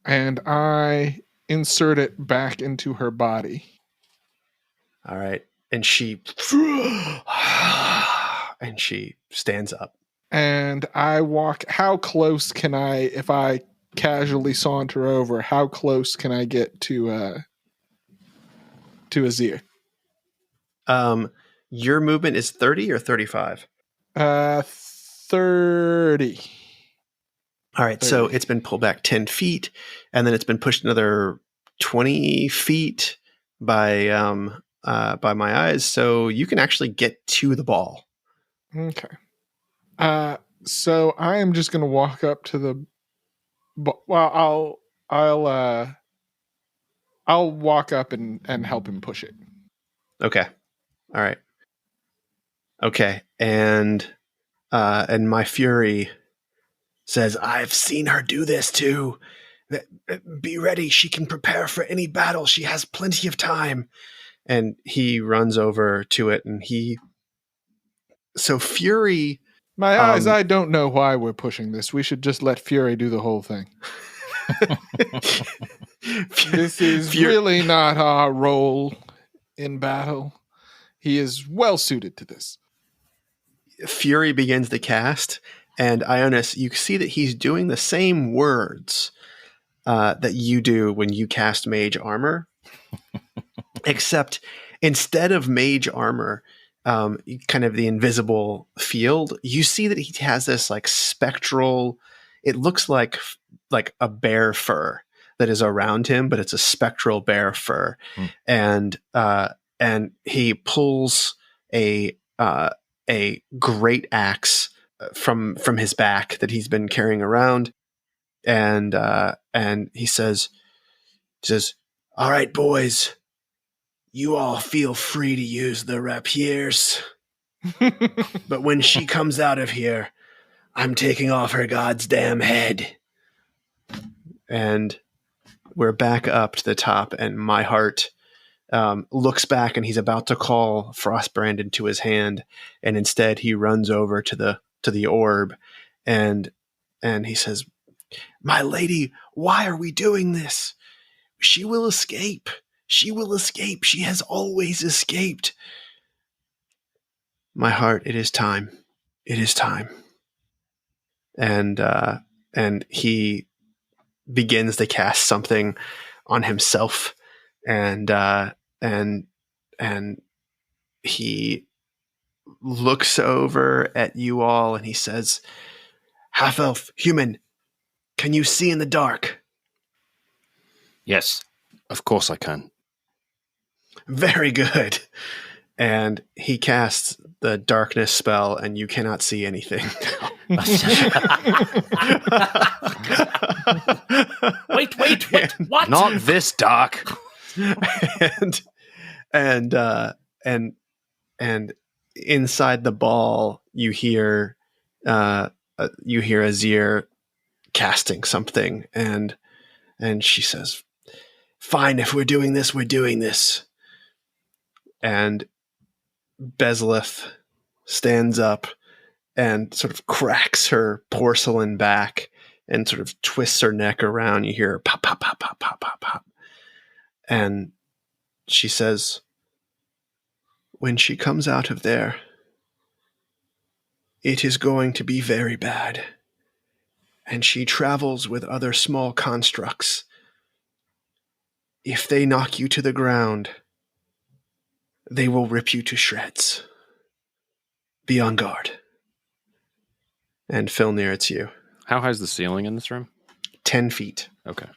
And I insert it back into her body. All right. And she stands up. And I walk. How close can I, if I casually saunter over, how close can I get to Azir? Your movement is 30 or 35? 30. All right. 30. So it's been pulled back 10 feet, and then it's been pushed another 20 feet by my eyes. So you can actually get to the ball. Okay. So I am just going to walk up to the. Well, I'll walk up and help him push it. Okay. All right. Okay. And my fury says, I've seen her do this too. Be ready. She can prepare for any battle. She has plenty of time. And he runs over to it, and so Fury. My eyes, I don't know why we're pushing this. We should just let Fury do the whole thing. This is really not our role in battle. He is well suited to this. Fury begins to cast, and Ionis, you see that he's doing the same words that you do when you cast Mage Armor, except instead of Mage Armor, kind of the invisible field, you see that he has this like spectral. It looks like a bear fur that is around him, but it's a spectral bear fur, and he pulls a great axe from his back that he's been carrying around, and he says, "All right, boys, you all feel free to use the rapiers, but when she comes out of here, I'm taking off her God's damn head." And we're back up to the top, and my heart looks back, and he's about to call Frostbrand into his hand, and instead he runs over to the orb, and he says, "My lady, why are we doing this? She will escape. She will escape. She has always escaped." My heart, it is time. It is time. And he begins to cast something on himself, and he looks over at you all, and he says, "Half-elf, human, can you see in the dark?" Yes. Of course I can. Very good. And he casts the darkness spell, and you cannot see anything. Wait, what? Not this dark. and inside the ball, you hear Azir casting something, and she says, "Fine, if we're doing this, we're doing this." And Bezleth stands up and sort of cracks her porcelain back and sort of twists her neck around. You hear pop, pop, pop, pop, pop, pop, pop. And she says, "When she comes out of there, it is going to be very bad. And she travels with other small constructs. If they knock you to the ground, they will rip you to shreds. Be on guard." And Filnir, it's you. How high is the ceiling in this room? 10 feet. Okay.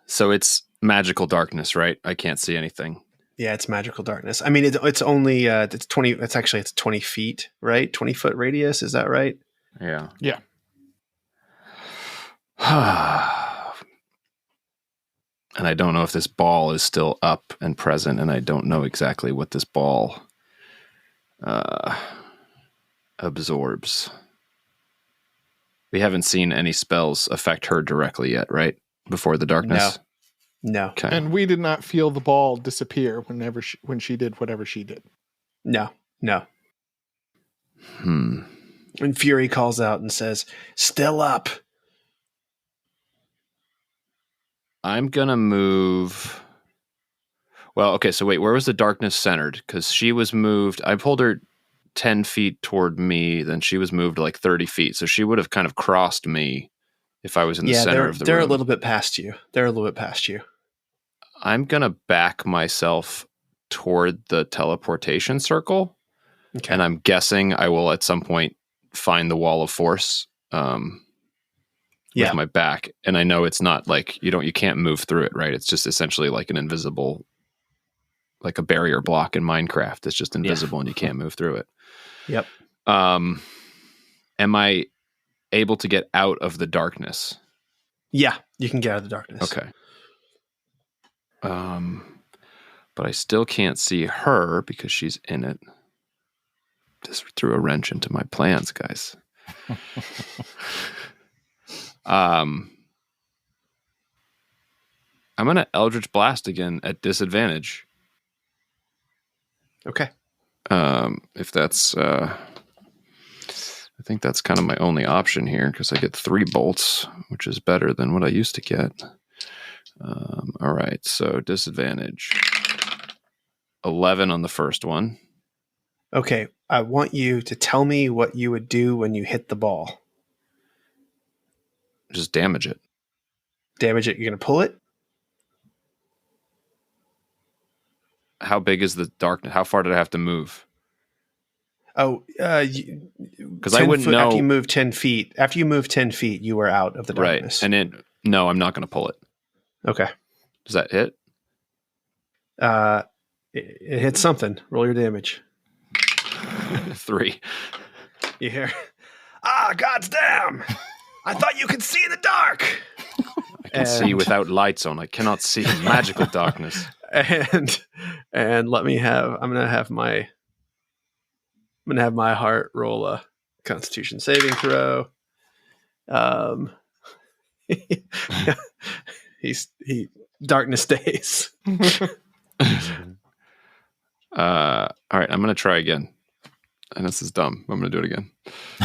So it's magical darkness, right? I can't see anything. Yeah, it's magical darkness. I mean, it's only it's 20. It's 20 feet, right? 20-foot radius. Is that right? Yeah. Yeah. And I don't know if this ball is still up and present, and I don't know exactly what this ball absorbs. We haven't seen any spells affect her directly yet, right? Before the darkness? No. Okay. And we did not feel the ball disappear when she did whatever she did. No. Hmm. And Fury calls out and says, "Still up." I'm going to move... Well, okay, so wait, where was the darkness centered? Because she was moved... I pulled her 10 feet toward me, then she was moved like 30 feet. So she would have kind of crossed me if I was in the center of the room. They're a little bit past you. I'm going to back myself toward the teleportation circle. Okay. And I'm guessing I will at some point find the wall of force with my back. And I know it's not like, you can't move through it, right? It's just essentially like an invisible, like a barrier block in Minecraft. It's just invisible and you can't move through it. Yep. Am I able to get out of the darkness? Yeah, you can get out of the darkness. Okay. But I still can't see her because she's in it. Just threw a wrench into my plans, guys. I'm gonna Eldritch Blast again at disadvantage. Okay. If that's, I think that's kind of my only option here because I get 3 bolts, which is better than what I used to get. All right, so disadvantage. 11 on the first one. Okay, I want you to tell me what you would do when you hit the ball. Just damage it. Damage it, you're going to pull it? How big is the darkness? How far did I have to move? Oh, because I wouldn't know. After you move 10 feet, you were out of the darkness. Right, and no, I'm not going to pull it. Okay. Does that hit? It hits something. Roll your damage. 3. You hear, God's damn! I thought you could see in the dark. I can see without lights on. I cannot see in magical darkness. And let me have. I'm gonna have my heart roll a Constitution saving throw. He darkness stays. All right, I'm gonna try again. And this is dumb. I'm gonna do it again.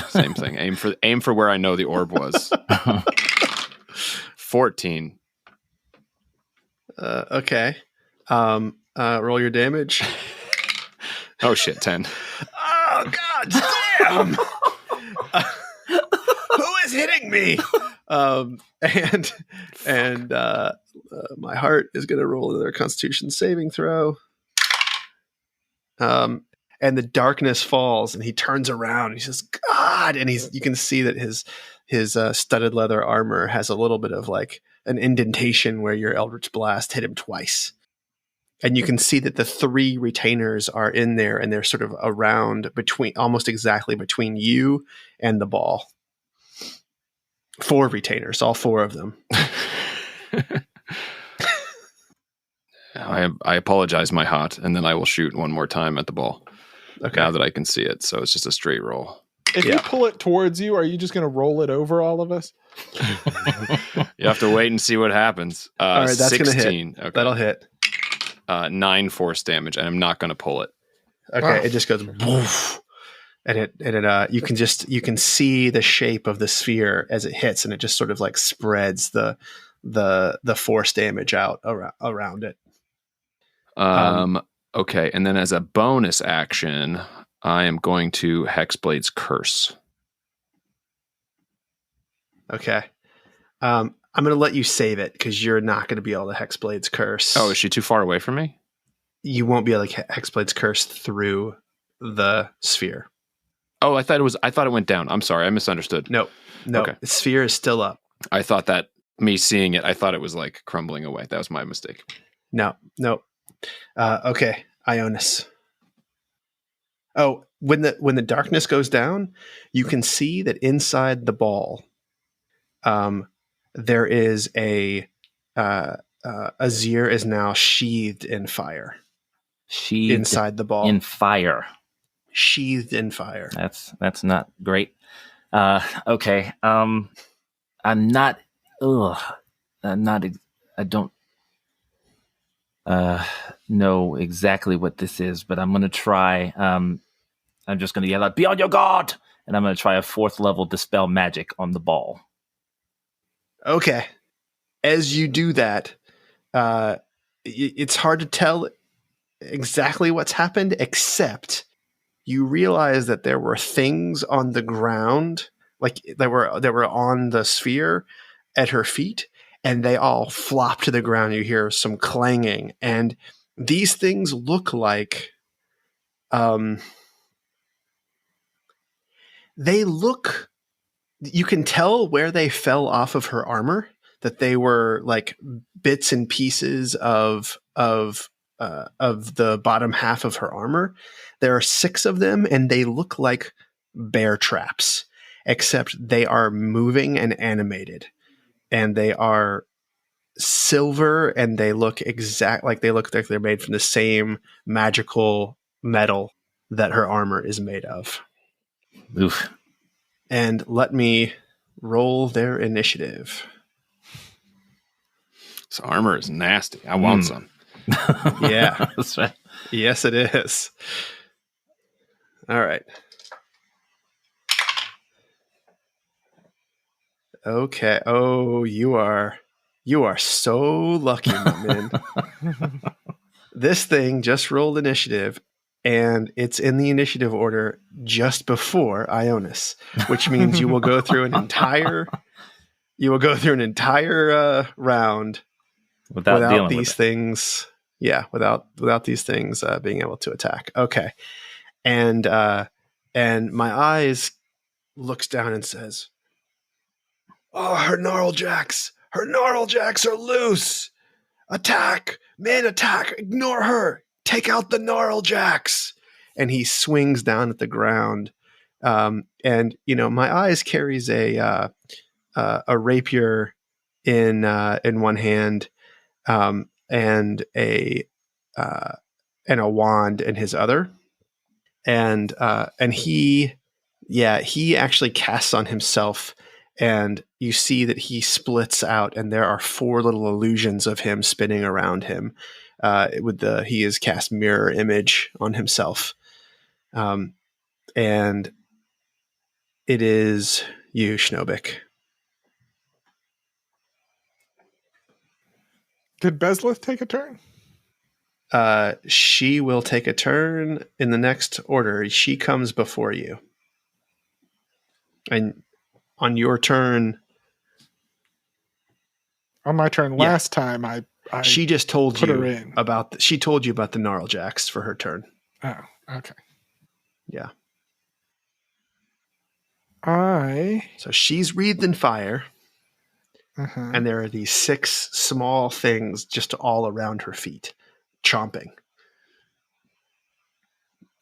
Same thing. Aim for where I know the orb was. 14. Okay. Roll your damage. Oh shit, 10. Oh God damn! Who is hitting me? And my heart is going to roll another Constitution saving throw. And the darkness falls, and he turns around. And he says, "God!" And you can see that his studded leather armor has a little bit of like an indentation where your Eldritch Blast hit him twice. And you can see that the 3 retainers are in there, and they're sort of around almost exactly between you and the ball. 4 retainers, all 4 of them. I apologize, my heart, and then I will shoot one more time at the ball. Okay. Now that I can see it, so it's just a straight roll. If you pull it towards you, are you just going to roll it over all of us? You have to wait and see what happens. All right, that's 16. Gonna hit. Okay. That'll hit. 9 force damage, and I'm not going to pull it. Okay, It just goes woof, and you can see the shape of the sphere as it hits, and it just sort of like spreads the force damage out around it. Okay, and then as a bonus action, I am going to Hexblade's Curse. Okay. I'm going to let you save it because you're not going to be able to Hexblade's Curse. Oh, is she too far away from me? You won't be able to Hexblade's Curse through the sphere. Oh, I thought it went down. I'm sorry, I misunderstood. No. Okay. The sphere is still up. I thought that me seeing it, I thought it was like crumbling away. That was my mistake. No. Okay, Ionis. Oh, when the darkness goes down, you can see that inside the ball, there is Azir is now sheathed in fire. Sheathed inside the ball. In fire. Sheathed in fire. That's not great. Okay. I'm not. I don't know exactly what this is, but I'm gonna try. I'm just gonna yell out, "Be on your guard!" And I'm gonna try a 4th level Dispel Magic on the ball. Okay. As you do that, it's hard to tell exactly what's happened, except you realize that there were things on the ground, like that were on the sphere at her feet, and they all flop to the ground. You hear some clanging, and these things look like you can tell where they fell off of her armor, that they were like bits and pieces of the bottom half of her armor. There are 6 of them, and they look like bear traps, except they are moving and animated, and they are silver, and they look like they're made from the same magical metal that her armor is made of. Oof. And let me roll their initiative. This armor is nasty. I want some. Yeah. That's right. Yes, it is. All right. Okay. Oh, you are so lucky, my man. This thing just rolled initiative, and it's in the initiative order just before Ionis, which means you will go through an entire round Without dealing these with things. Yeah, without these things being able to attack. Okay, and my eyes looks down and says, "Oh, her gnarl jacks are loose. Attack, man, attack! Ignore her. Take out the gnarl jacks." And he swings down at the ground. And my eyes carries a rapier in one hand, and a wand in his other, and he actually casts on himself, and you see that he splits out, and there are 4 little illusions of him spinning around him. He has cast mirror image on himself, and it is you, Schnobik. Did Bezleth take a turn? She will take a turn in the next order. She comes before you. And on your turn... On my turn last time, I she just told put you her in. she told you about the gnarl jacks for her turn. Oh, okay. Yeah. So she's wreathed in fire. Uh-huh. And there are these 6 small things just all around her feet, chomping.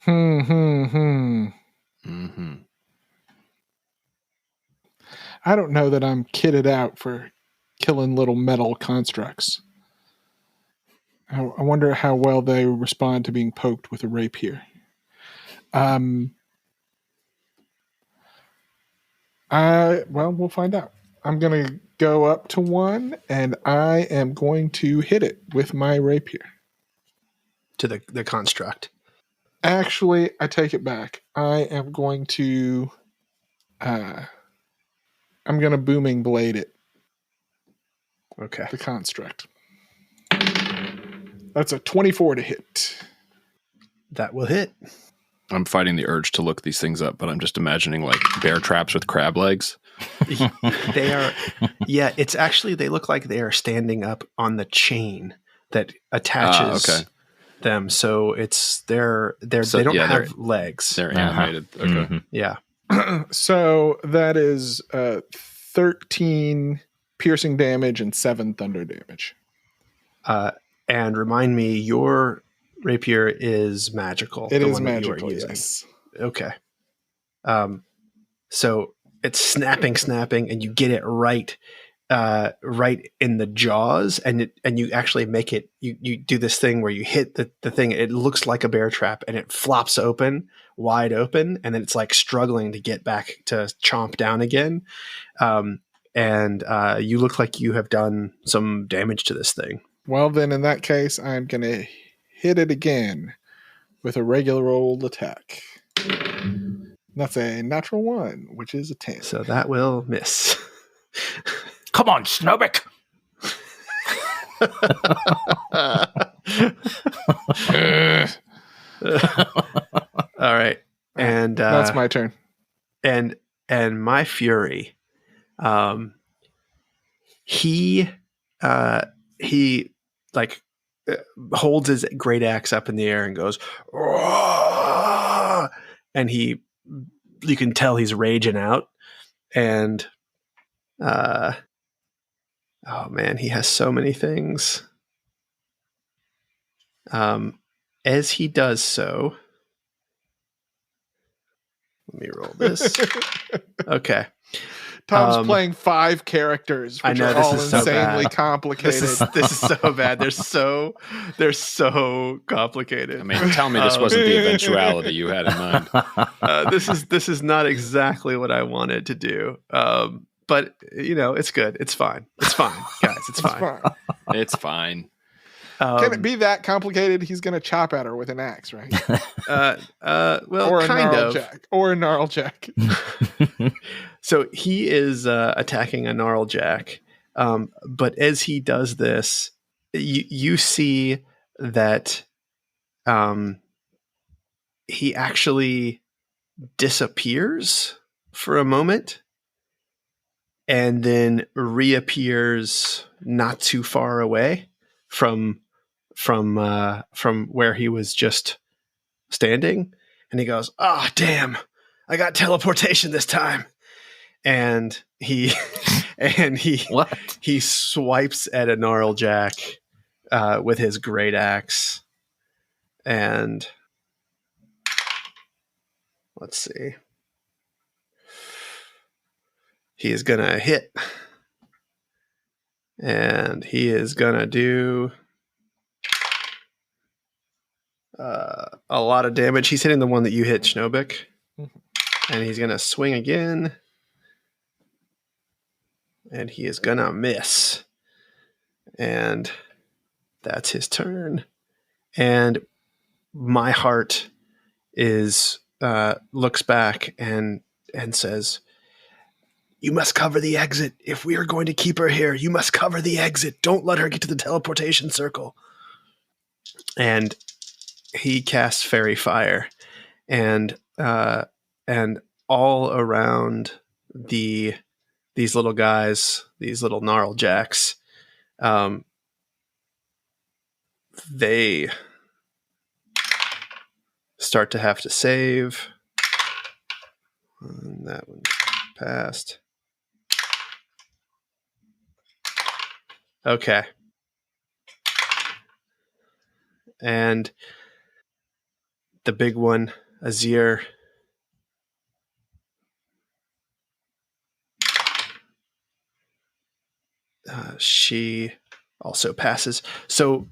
Mm-hmm. I don't know that I'm kitted out for killing little metal constructs. I wonder how well they respond to being poked with a rapier. Well, we'll find out. I'm going to go up to one, and I am going to hit it with my rapier. To the construct. Actually, I take it back. I am going to... I'm going to booming blade it. Okay. The construct. That's a 24 to hit. That will hit. I'm fighting the urge to look these things up, but I'm just imagining like bear traps with crab legs. They are, it's actually, they look like they are standing up on the chain that attaches them. So it's, they don't have legs. They're animated. Okay. Mm-hmm. Yeah. So that is 13 piercing damage and 7 thunder damage. And remind me, your rapier is magical. It is magical, yes. Okay. So it's snapping, and you get it right in the jaws, and you actually make it. You do this thing where you hit the thing. It looks like a bear trap, and it flops wide open, and then it's like struggling to get back to chomp down again. And you look like you have done some damage to this thing. Well, then in that case, I'm going to hit it again with a regular old attack. That's a natural 1, which is a 10. So that will miss. Come on, Snowbick. All right. And that's my turn. And my fury, he like holds his great axe up in the air and goes, "Roar!" And you can tell he's raging out. And oh man, he has so many things. As he does so, me roll this. Okay. Tom's playing 5 characters, which I know, are this all is so insanely bad. complicated. This is so bad. They're so complicated. I mean, tell me this wasn't the eventuality you had in mind. This is not exactly what I wanted to do. But it's good. It's fine. It's fine, guys. It's fine. It's fine. Can it be that complicated? He's going to chop at her with an axe, right? Well, or a kind gnarl of. jack. Or a gnarl jack. So he is attacking a gnarl jack. But as he does this, you see that he actually disappears for a moment and then reappears not too far away from where he was just standing. And he goes, "Ah, damn, I got teleportation this time." And he What? he swipes at a gnarl jack with his great axe. And let's see. He is going to hit. And he is going to do a lot of damage. He's hitting the one that you hit, Schnobik. And he's going to swing again. And he is going to miss. And that's his turn. And my heart is looks back and says, "You must cover the exit. If we are going to keep her here, you must cover the exit. Don't let her get to the teleportation circle." And he casts Fairy Fire, and all around these little guys, these little gnarl jacks, they start to have to save. And that one passed. Okay. And the big one, Azir, she also passes. So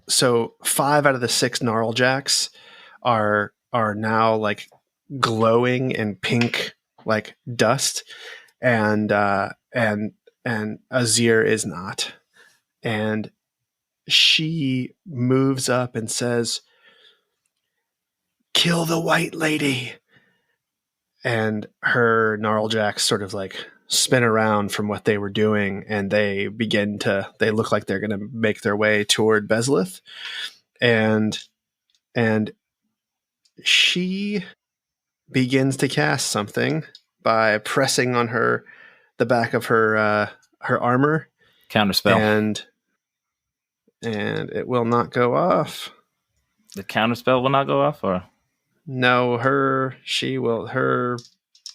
5 out of the 6 gnarl jacks are now like glowing and pink like dust, and Azir is not. And she moves up and says, "Kill the white lady." And her gnarl jacks sort of like spin around from what they were doing, and they look like they're going to make their way toward Bezlith. And she begins to cast something by pressing on the back of her armor. Counterspell. And it will not go off. The counterspell will not go off, or No, her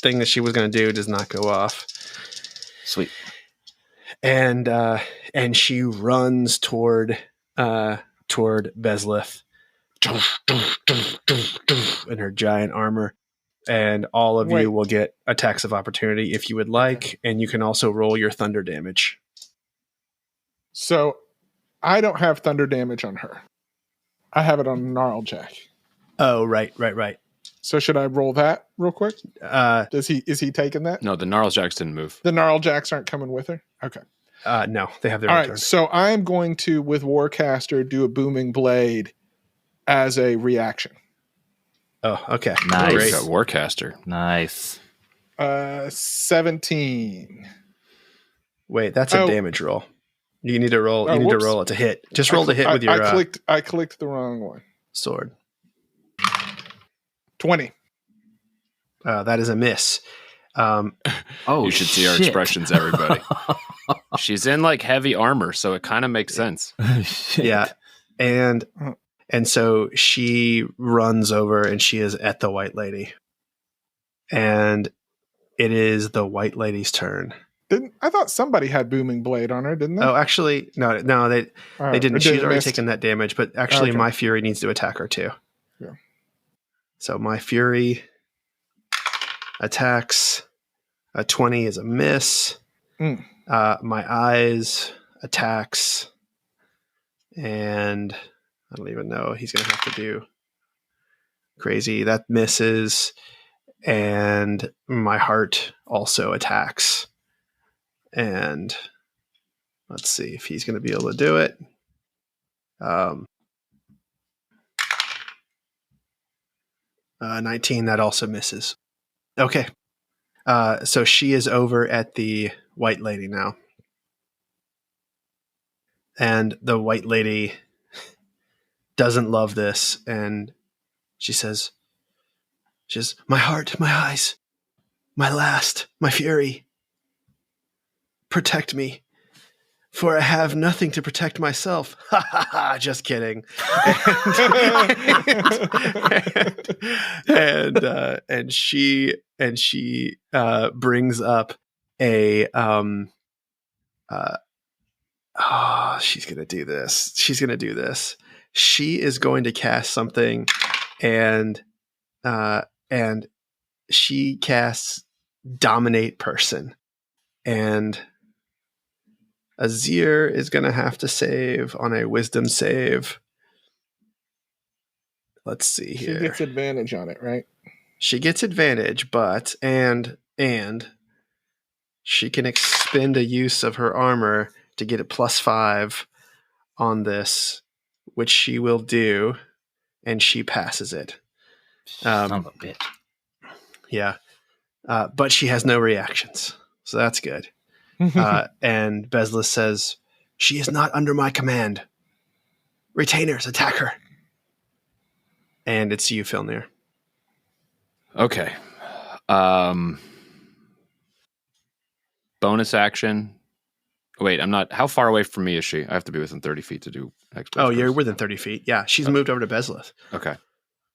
thing that she was going to do does not go off. sweet. And she runs toward Bezlith in her giant armor. And all of you will get attacks of opportunity if you would like, and you can also roll your thunder damage. So I don't have thunder damage on her. I have it on gnarl jack. Oh, right. So should I roll that real quick? Is he taking that? No, the gnarl jacks didn't move. The gnarl jacks aren't coming with her? Okay. No, they have their All own right. turn. So I'm going to, with Warcaster, do a booming blade as a reaction. Oh, okay. Nice. Great. Got Warcaster. Nice. 17. Wait, that's a damage roll. You need to roll. You need to roll it to hit. Just roll to hit with your. I clicked the wrong one. Sword. 20. That is a miss. Oh, You should see our expressions, everybody. She's in like heavy armor, so it kind of makes sense. Shit. Yeah, and so she runs over and she is at the white lady, and it is the white lady's turn. I thought somebody had booming blade on her, didn't they? Oh, actually, no, they didn't. She's already taken that damage, but actually, my fury needs to attack her too. Yeah. So my fury attacks. A 20 is a miss. Mm. My eyes attacks. And I don't even know. He's going to have to do crazy. That misses. And my heart also attacks. And let's see if he's going to be able to do it. 19, that also misses. Okay. So she is over at the white lady now. And the white lady doesn't love this. And she says, my heart, my eyes, my last, my fury. Protect me, for I have nothing to protect myself. Ha ha ha! Just kidding. And she brings up a she's gonna do this. She is going to cast something, and she casts Dominate Person, and Azir is going to have to save on a wisdom save. Let's see here. She gets advantage on it, right? She gets advantage, but and she can expend a use of her armor to get a +5 on this, which she will do, and she passes it. Son of a bitch. Yeah. But she has no reactions, so that's good. And Bezlis says, she is not under my command. Retainers, attack her. And it's you, Filnir. Okay. Bonus action. Wait, I'm not. How far away from me is she? I have to be within 30 feet to do Exploits. Oh, you're within 30 feet. Yeah, she's moved over to Bezlis. Okay.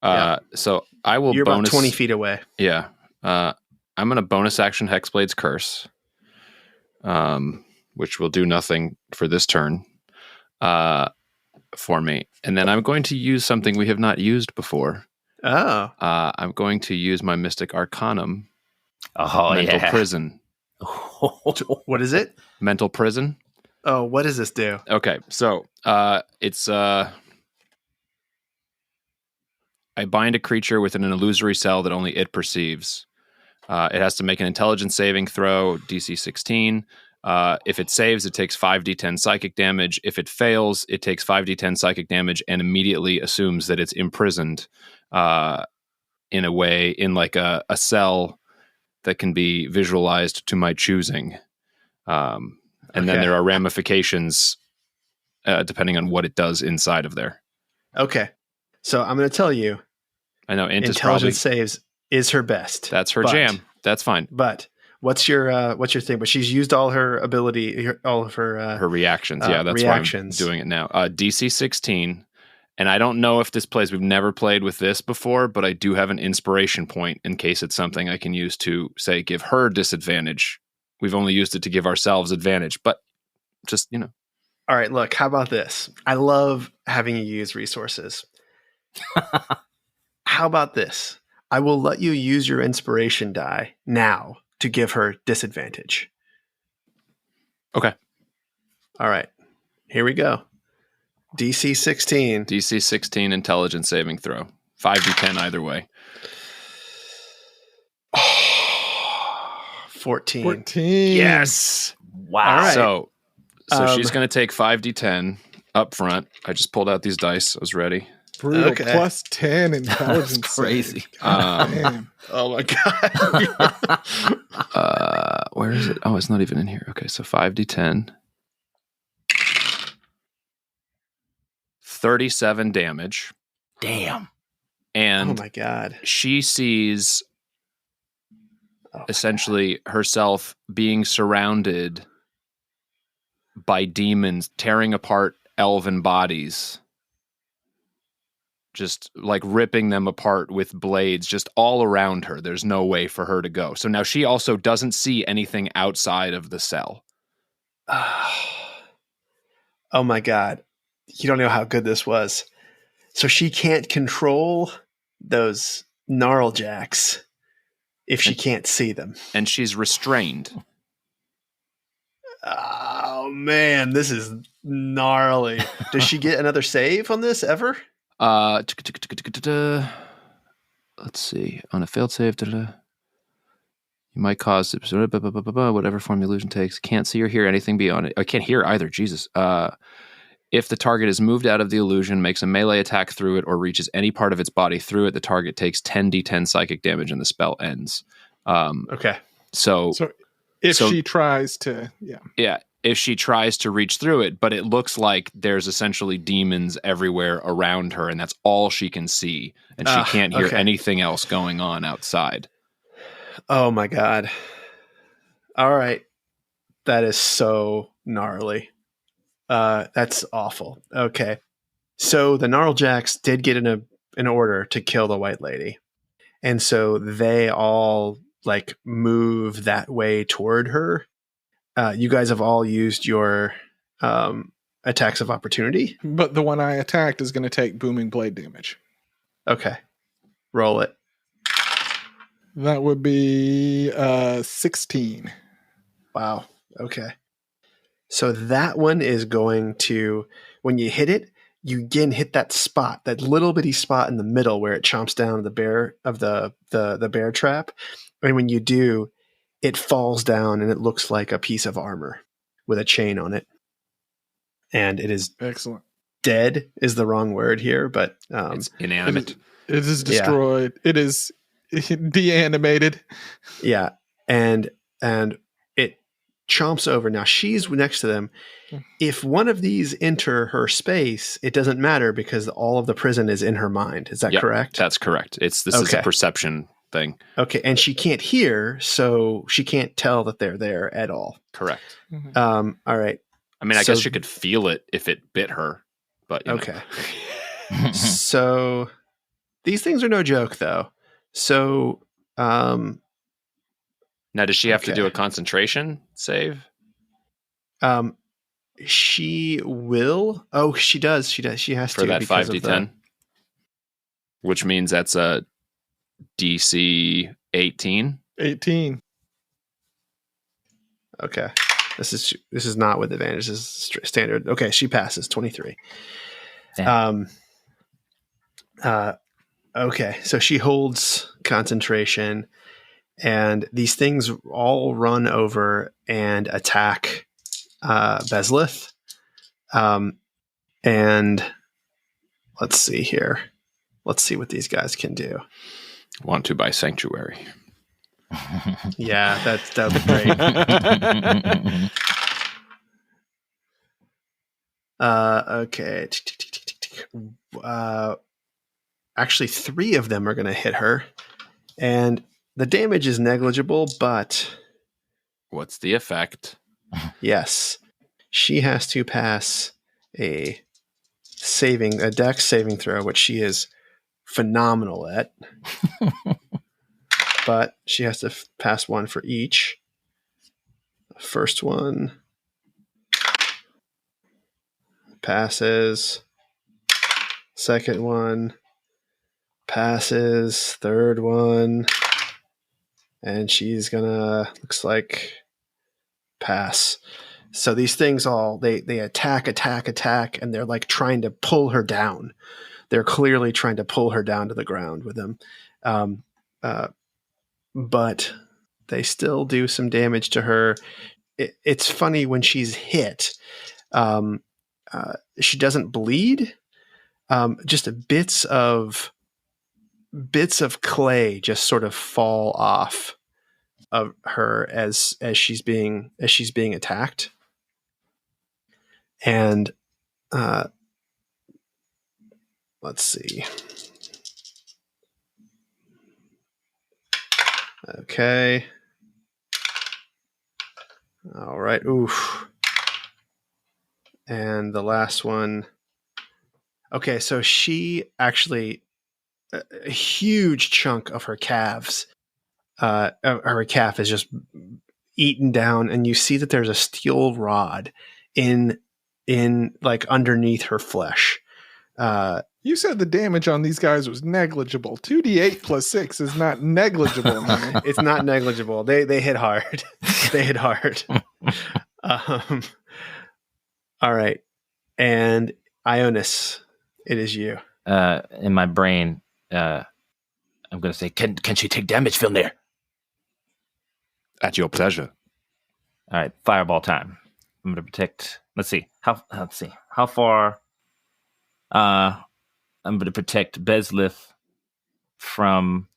Yeah. So I will You're bonus. about 20 feet away. Yeah. I'm going to bonus action Hexblade's Curse, which will do nothing for this turn for me. And then I'm going to use something we have not used before. Oh. I'm going to use my Mystic Arcanum. Oh, Mental yeah. Prison. What is it? Mental Prison. Oh, what does this do? Okay, so it's I bind a creature within an illusory cell that only it perceives. It has to make an intelligence saving throw, DC 16. If it saves, it takes 5d10 psychic damage. If it fails, it takes 5d10 psychic damage and immediately assumes that it's imprisoned in a way, in like a cell that can be visualized to my choosing. And then there are ramifications depending on what it does inside of there. Okay. So I'm going to tell you. I know Int is intelligence saves is her best. That's her jam. That's fine. But what's your thing? But she's used all her ability, all of her her reactions. Yeah, that's reactions. why I'm doing it now. DC 16. And I don't know if this plays. We've never played with this before, but I do have an inspiration point in case it's something I can use to, say, give her disadvantage. We've only used it to give ourselves advantage, but just, you know. All right, look, how about this? I love having you use resources. How about this? I will let you use your inspiration die now to give her disadvantage. Okay. All right. Here we go. DC 16. DC 16 intelligence saving throw. 5d10 either way. 14. 14. Yes. Wow. All right. So she's going to take 5d10 up front. I just pulled out these dice. I was ready. Brutal. Okay. Plus 10 intelligence. That's crazy. save. God damn. Oh my God. Where is it? Oh, it's not even in here. Okay, so 5d10. 37 damage. Damn. And Oh my God. she sees essentially herself being surrounded by demons tearing apart elven bodies, just like ripping them apart with blades just all around her. There's no way for her to go. So now she also doesn't see anything outside of the cell. Oh my God. You don't know how good this was. So she can't control those gnarl jacks. if she can't see them. And she's restrained. Oh man, this is gnarly. Does she get another save on this ever? Let's see. On a failed save, you might cause whatever form the illusion takes. Can't see or hear anything beyond it. I can't hear either. Jesus. If the target is moved out of the illusion, makes a melee attack through it, or reaches any part of its body through it, the target takes 10d10 psychic damage and the spell ends. Okay. So if she tries to, if she tries to reach through it, but it looks like there's essentially demons everywhere around her, and that's all she can see, and she can't hear anything else going on outside. Oh my God. All right. That is so gnarly. That's awful. Okay. So the Gnarljacks did get an order to kill the white lady. And so they all like move that way toward her. You guys have all used your attacks of opportunity. but the one I attacked is going to take booming blade damage. Okay. Roll it. That would be 16. Wow. Okay. So that one is going to, when you hit it, you again hit that spot, that little bitty spot in the middle where it chomps down the bear of the bear trap. And when you do, it falls down and it looks like a piece of armor with a chain on it. And it is excellent. Dead is the wrong word here, but It's inanimate. It is destroyed. Yeah. It is deanimated. Yeah. And it chomps over. Now she's next to them. If one of these enter her space, it doesn't matter because all of the prison is in her mind. Is that correct? That's correct. This is a perception thing. Okay. And she can't hear, so she can't tell that they're there at all. Correct. All right. I mean, I guess she could feel it if it bit her, but okay. So these things are no joke, though. So now, does she have to do a concentration save? She will. Oh, she does. She does. She has for to that 5d10, which means that's a DC 18. 18. Okay. This is not with advantage. This is standard. Okay, she passes 23. Damn. Okay, so she holds concentration, and these things all run over and attack Bezlith. And let's see here. Let's see what these guys can do. Want to buy Sanctuary. Yeah, that would be great. Okay. Actually, 3 of them are going to hit her, and the damage is negligible, but what's the effect? Yes, she has to pass a dex saving throw, which she is phenomenal at. But she has to pass one for each. First one passes. Second one passes. Third one. And she's gonna, looks like, pass. So these things all, they attack, and they're like trying to pull her down. They're clearly trying to pull her down to the ground with them. But they still do some damage to her. It's funny when she's hit, she doesn't bleed. Just bits of clay just sort of fall off of her as she's being attacked. And let's see. Okay. All right. Oof. And the last one. Okay, so she actually, a huge chunk of her calves, her calf is just eaten down, and you see that there's a steel rod in like underneath her flesh. You said the damage on these guys was negligible. 2d8 plus 6 is not negligible, man. It's not negligible. They hit hard. They hit hard. All right. And Ionis, it is you. In my brain, I'm going to say, can she take damage, Filnir? At your pleasure. All right, fireball time. I'm going to protect. Let's see how far. I'm going to protect Bezlith from.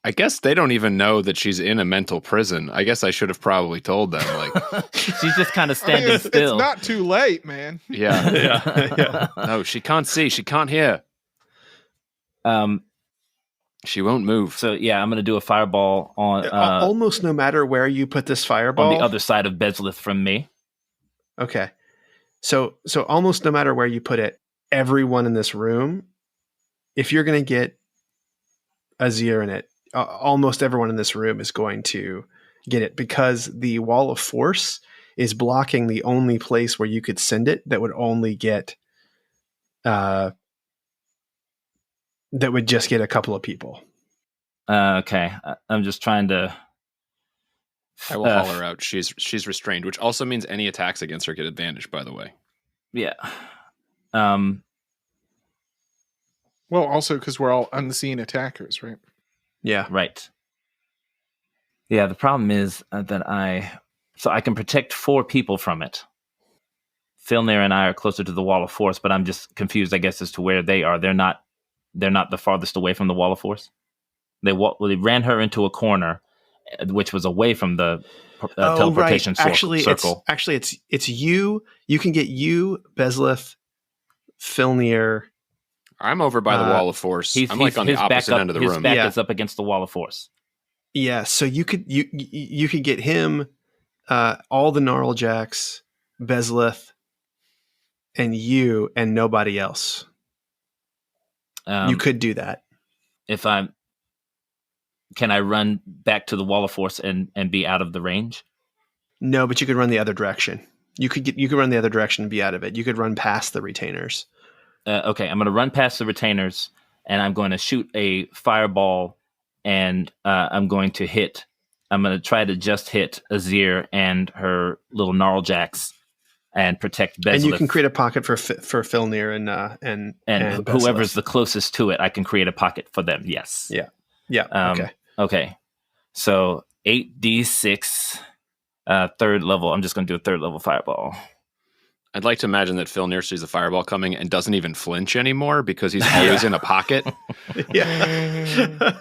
I guess they don't even know that she's in a mental prison. I guess I should have probably told them. Like, she's just kind of standing still. It's not too late, man. Yeah. Yeah. No, she can't see. She can't hear. She won't move. So yeah, I'm going to do a fireball on almost no matter where you put this fireball on the other side of Bezlith from me. Okay. So almost no matter where you put it, everyone in this room, if you're going to get Azir in it, almost everyone in this room is going to get it because the wall of force is blocking the only place where you could send it that would only get that would just get a couple of people. Okay. I'm just trying to. I will holler out. She's restrained, which also means any attacks against her get advantage, by the way. Yeah. Well, also because we're all unseen attackers, right? Yeah. Right. Yeah, the problem is that I can protect 4 people from it. Filnir and I are closer to the wall of force, but I'm just confused, I guess, as to where they are. They're not the farthest away from the wall of force. They ran her into a corner, which was away from the teleportation circle. It's you. You can get you, Bezlith, Filnir. I'm over by the wall of force. I'm like on the opposite end of the room. His back is up against the wall of force. Yeah, so you could get him, all the Gnarljacks, Bezlith, and you, and nobody else. You could do that. Can I run back to the wall of force and be out of the range? No, but you could run the other direction. You could run the other direction and be out of it. You could run past the retainers. Okay, I'm going to run past the retainers, and I'm going to shoot a fireball, and I'm going to try to just hit Azir and her little Gnarljacks and protect Bezlith. And you can create a pocket for Filnir and whoever's the closest to it, I can create a pocket for them, yes. Yeah. Okay. So 8d6, third level. I'm just going to do a third level fireball. I'd like to imagine that Filnir sees a fireball coming and doesn't even flinch anymore because he's always in a pocket. Yeah.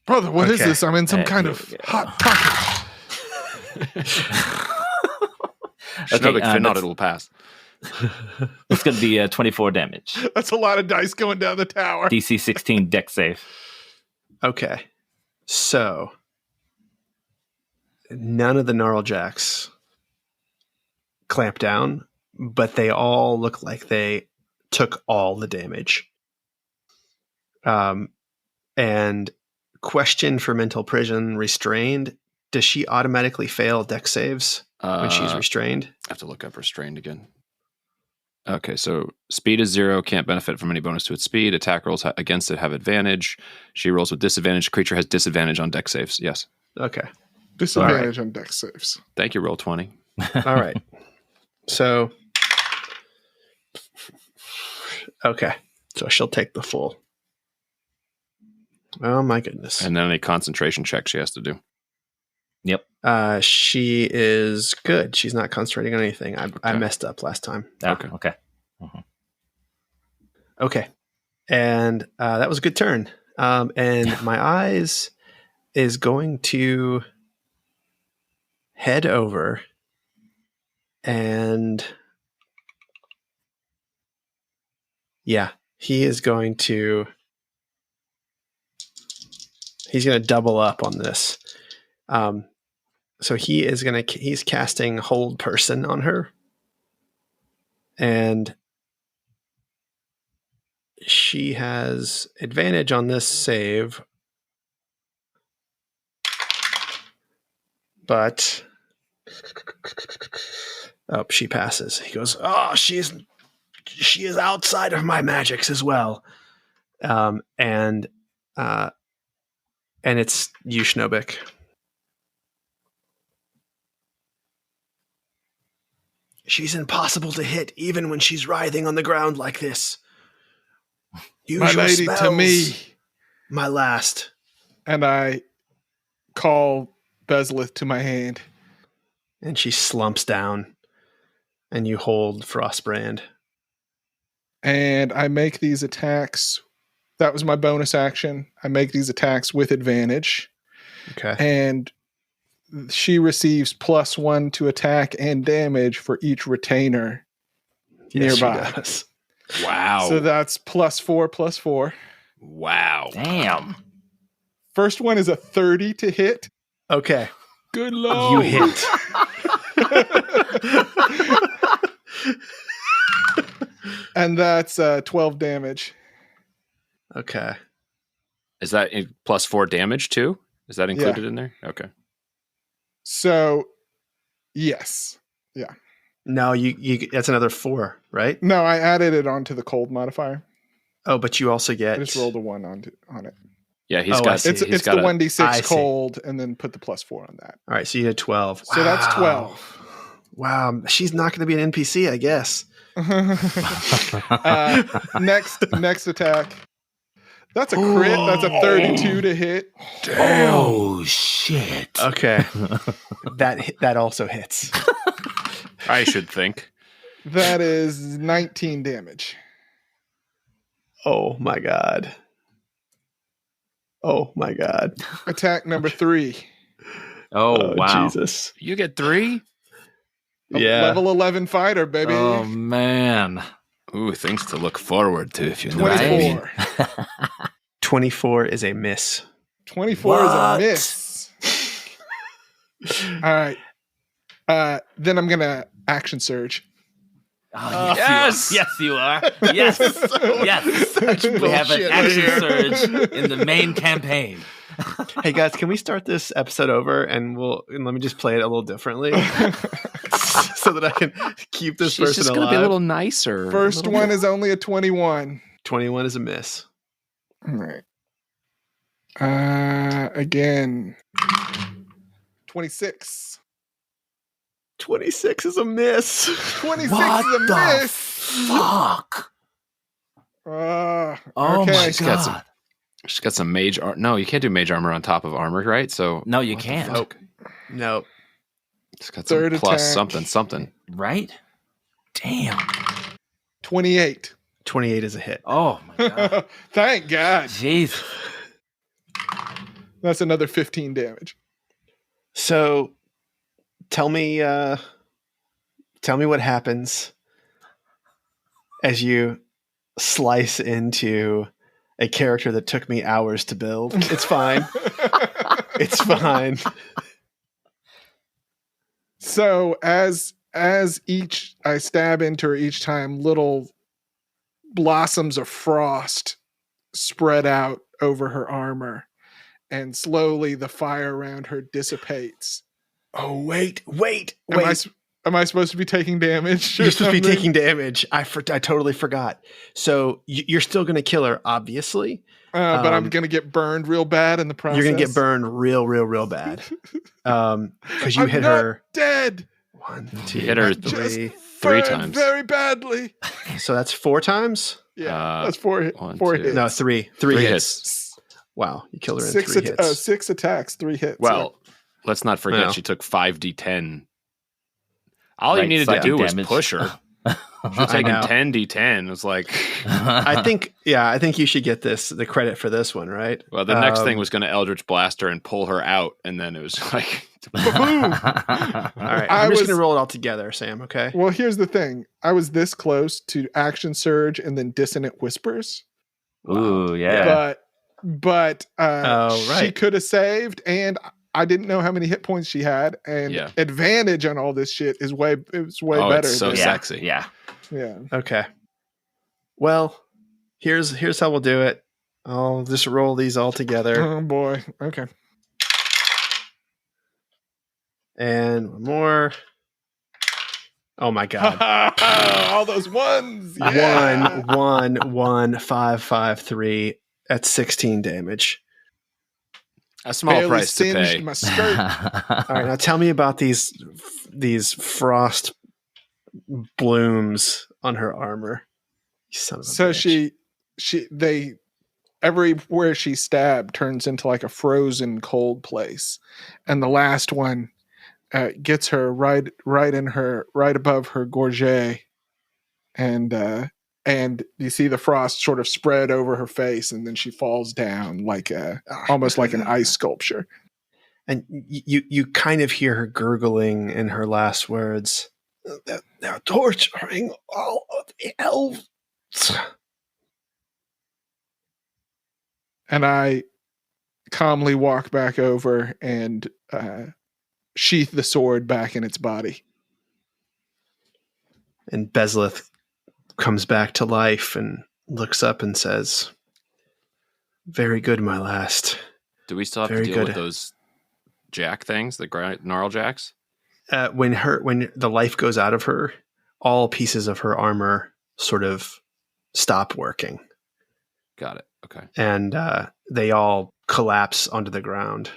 Brother, what is this? I'm in some kind of hot pocket. Schnobik Finod, it will pass. It's going to be 24 damage. That's a lot of dice going down the tower. DC 16 deck save. Okay. So none of the Gnarljacks clamp down, but they all look like they took all the damage. And question for mental prison restrained. Does she automatically fail deck saves when she's restrained? I have to look up restrained again. Okay, so speed is 0, can't benefit from any bonus to its speed. Attack rolls against it have advantage. She rolls with disadvantage. Creature has disadvantage on deck saves. Yes. Okay. Disadvantage on deck saves. Thank you, roll 20. All right. So, okay. So she'll take the full. Oh my goodness. And then any concentration check she has to do. Yep. She is good. She's not concentrating on anything. I messed up last time. Okay. Okay. And that was a good turn. And my eyes is going to head over and he's going to double up on this. So he's casting Hold Person on her. And she has advantage on this save. But she passes. He goes, "Oh, she's she is outside of my magics as well. And it's you, Schnobik. She's impossible to hit, even when she's writhing on the ground like this. Use My your lady, to spells. me. My last. And I call Bezlith to my hand. And she slumps down, and you hold Frostbrand. And I make these attacks. That was my bonus action. I make these attacks with advantage. Okay. And she receives +1 to attack and damage for each retainer nearby. She does. Wow. So that's +4/+4. Wow. Damn. First one is a 30 to hit. Okay. Good lord. You hit. And that's 12 damage. Okay. Is that +4 damage too? Is that included in there? Okay. So, yes. Yeah. No, you that's another 4, right? No, I added it onto the cold modifier. Oh, but you also I get just rolled a 1 on it. Yeah, he's Oh, I got. see. It's he's the got a- 1d6 I see. cold and then put the +4 on that. All right, so you did 12. So that's 12. Wow, she's not going to be an NPC, I guess. Next attack. That's a crit. That's a 32 to hit. Oh shit. Okay. that also hits. I should think. That is 19 damage. Oh my god. Oh my god. Attack number 3. Oh wow. Jesus. You get 3? A Yeah. level 11 fighter, baby. Oh man. Ooh, things to look forward to if you know. 24. 24 is a miss. 24 What? is a miss. All right. Then I'm going to action surge. Oh, Yes! Yes, you are. Yes. Yes. We have an bullshit action right surge in the main campaign. Hey guys, can we start this episode over and let me just play it a little differently so that I can keep this She's person just alive. gonna be a little nicer. First one is only a 21. 21 is a miss. All right. Again. 26. 26 is a miss. 26 What is a the miss. fuck? Oh my She's got god. She's got some mage armor. No, you can't do mage armor on top of armor, right? So No, you what the can't. fuck? Nope. It's got some Third plus attack. something. Right? Damn. 28. 28 is a hit. Oh my god. Thank God. Jeez. That's another 15 damage. So tell me what happens as you slice into a character that took me hours to build. It's fine. It's fine. So as I stab into her each time, little blossoms of frost spread out over her armor, and slowly the fire around her dissipates. Oh, wait. Am I supposed to be taking damage? or You're supposed to be something? taking damage. I totally forgot. So you're still going to kill her, obviously. But I'm gonna get burned real bad in the process. You're going to get burned real bad. Because you I'm hit not her dead. 1, 2, hit her Just 3. Three burned times. very badly. So that's 4 times? Yeah, that's four 1, four 2. hits. No, 3. 3 Three hits. Wow, you killed her in 6 3 hits. 6 attacks, 3 hits. Well, let's not forget No. she took 5d10. All you Right, needed to psychic do was damage. push her. She's taking know. 10d10. It was like, I think you should get the credit for this one, right? well, the next thing was going to Eldritch Blast her and pull her out, and then it was like, All right, I I'm just was- going to roll it all together, Sam, okay? Well, here's the thing. I was this close to action surge and then dissonant whispers, Ooh, yeah. but Oh, she right. could have saved, and I didn't know how many hit points she had, and Yeah. advantage on all this shit is way Oh, better. it's so than- Yeah. sexy. Yeah. yeah. Okay. Well, here's how we'll do it. I'll just roll these all together. Oh boy. Okay. And one more. Oh my god. All those ones. Yeah. 1, 1, 1, 5, 5, 3. That's 16 damage. A small Barely price to singed pay. my skirt. All right, now tell me about these frost blooms on her armor. You son of a So bitch. they everywhere she stabbed turns into like a frozen cold place, and the last one gets her right above her gorget, and you see the frost sort of spread over her face, and then she falls down like almost like an ice sculpture. And you kind of hear her gurgling in her last words. They're torturing all of the elves. And I calmly walk back over and sheath the sword back in its body. And Bezleth comes back to life and looks up and says, "Very good, my last." Do we still have Very to deal good. with those jack things, the gnarl jacks? When the life goes out of her, all pieces of her armor sort of stop working, Got it. Okay. and they all collapse onto the ground.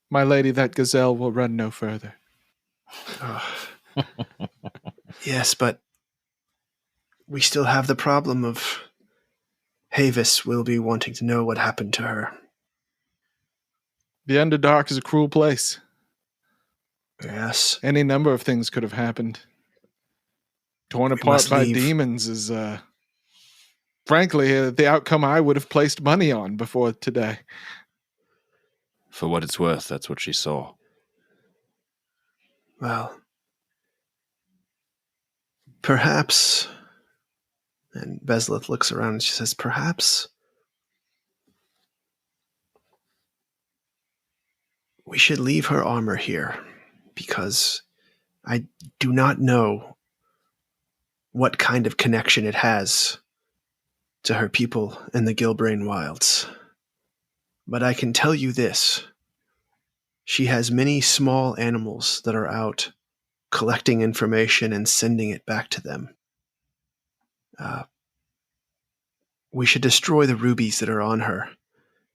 My lady, that gazelle will run no further. Yes, but we still have the problem of Havis will be wanting to know what happened to her. The Underdark is a cruel place. Yes. Any number of things could have happened. Torn We apart must by leave. demons is, frankly, the outcome I would have placed money on before today. For what it's worth, that's what she saw. Well, perhaps, and Bezleth looks around and she says, perhaps we should leave her armor here, because I do not know what kind of connection it has to her people in the Gilbrain Wilds. But I can tell you this. She has many small animals that are out collecting information and sending it back to them. We should destroy the rubies that are on her,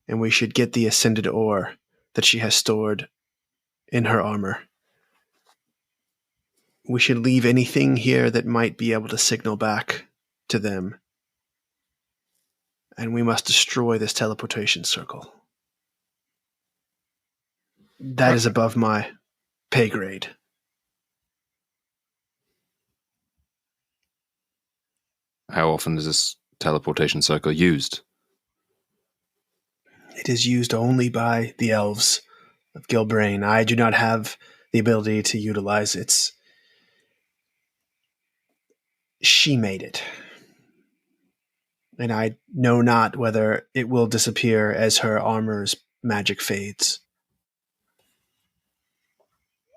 and we should get the ascended ore that she has stored in her armor. We should leave anything here that might be able to signal back to them. And we must destroy this teleportation circle. That is above my pay grade. How often is this teleportation circle used? It is used only by the elves of Gilbrain. I do not have the ability to utilize its. She made it. And I know not whether it will disappear as her armor's magic fades.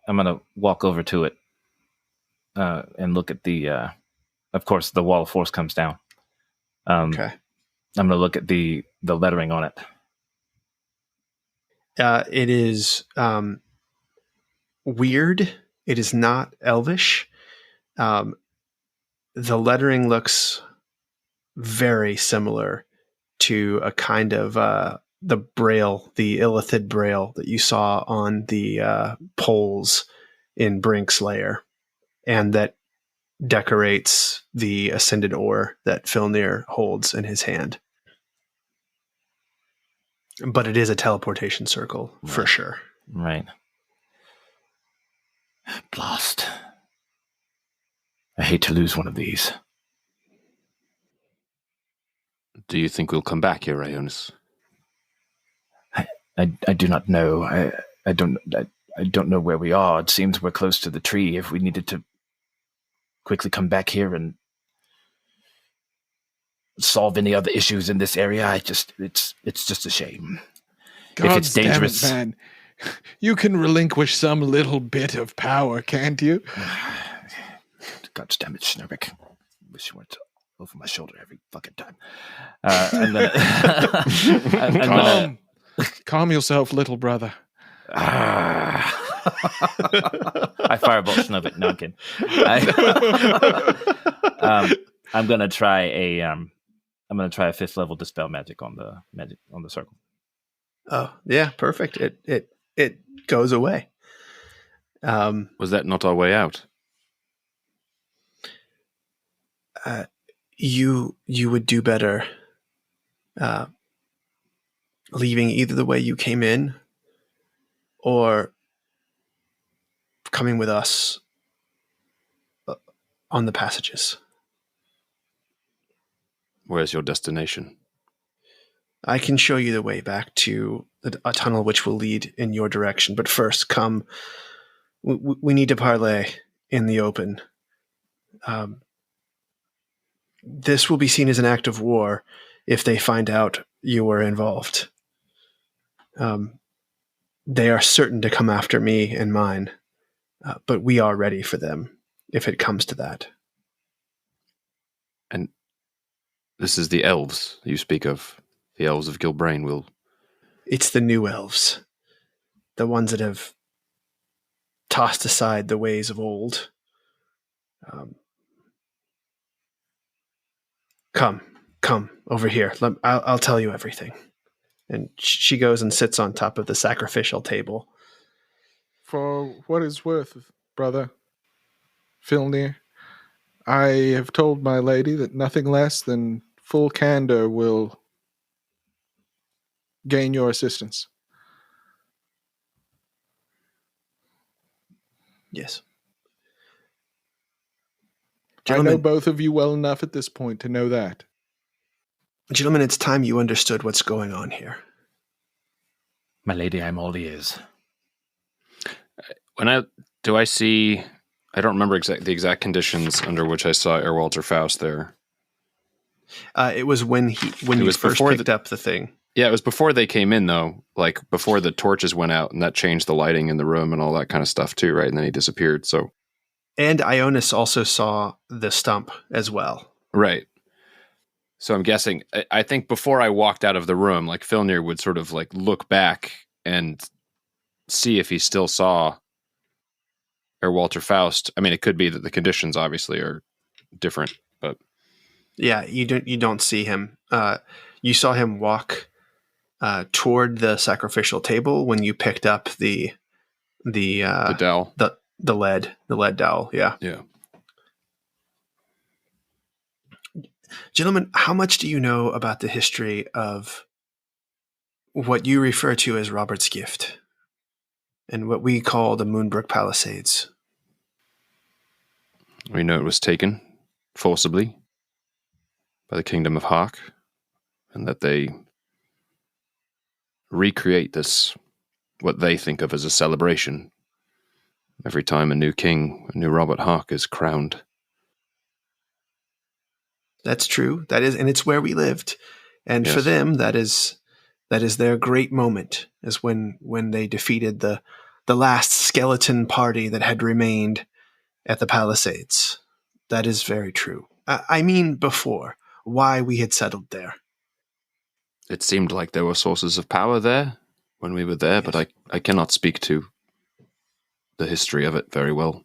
I'm going to walk over to it and look at the, of course, the wall of force comes down. Okay. I'm going to look at the lettering on it. It is weird. It is not elvish. The lettering looks very similar to a kind of the braille, the Illithid braille that you saw on the poles in Brink's lair, and that decorates the ascended ore that Filnir holds in his hand. But it is a teleportation circle, for sure. Right. Blast. I hate to lose one of these. Do you think we'll come back here, Ionis? I do not know. I don't know where we are. It seems we're close to the tree. If we needed to quickly come back here and solve any other issues in this area, it's just a shame. God if it's dangerous, damn it, man. You can relinquish some little bit of power, can't you? God damn it, Schnurbeck. Wish you weren't over my shoulder every fucking time. I'm gonna, Calm yourself, little brother. I firebolt Schnubit. No, I'm kidding. I'm gonna try a 5th level dispel magic on the circle. Oh, yeah, perfect. It goes away. Was that not our way out? You would do better leaving either the way you came in or coming with us on the passages. Where's your destination? I can show you the way back to a tunnel which will lead in your direction. But first, come. We need to parley in the open. This will be seen as an act of war if they find out you were involved. They are certain to come after me and mine, but we are ready for them if it comes to that. And this is the elves you speak of. The elves of Gilbrain will... It's the new elves. The ones that have tossed aside the ways of old. Come over here. I'll tell you everything. And she goes and sits on top of the sacrificial table. For what it's worth, brother Filnir, I have told my lady that nothing less than full candor will gain your assistance. Yes. I know both of you well enough at this point to know that. Gentlemen, it's time you understood what's going on here. My lady, I'm all ears. I don't remember the exact conditions under which I saw Walter Faust there. It was when you first picked up the thing. Yeah, it was before they came in, though. Like, before the torches went out, and that changed the lighting in the room and all that kind of stuff, too, right? And then he disappeared, so... And Ionis also saw the stump as well. Right. So I'm guessing... I think before I walked out of the room, like, Filnir would sort of, like, look back and see if he still saw Walter Faust. I mean, it could be that the conditions, obviously, are different, but... Yeah, you don't see him. You saw him walk... toward the sacrificial table when you picked up the dowel, the lead dowel. Yeah. Gentlemen, how much do you know about the history of what you refer to as Robert's Gift and what we call the Moonbrook Palisades? We know it was taken forcibly by the Kingdom of Hawk, and that they recreate this, what they think of as a celebration, every time a new king, a new Robert Hawk is crowned. That's true. That is, and it's where we lived. And for them, that is their great moment, is when they defeated the last skeleton party that had remained at the Palisades. That is very true. I mean, before, why we had settled there. It seemed like there were sources of power there when we were there, but I cannot speak to the history of it very well.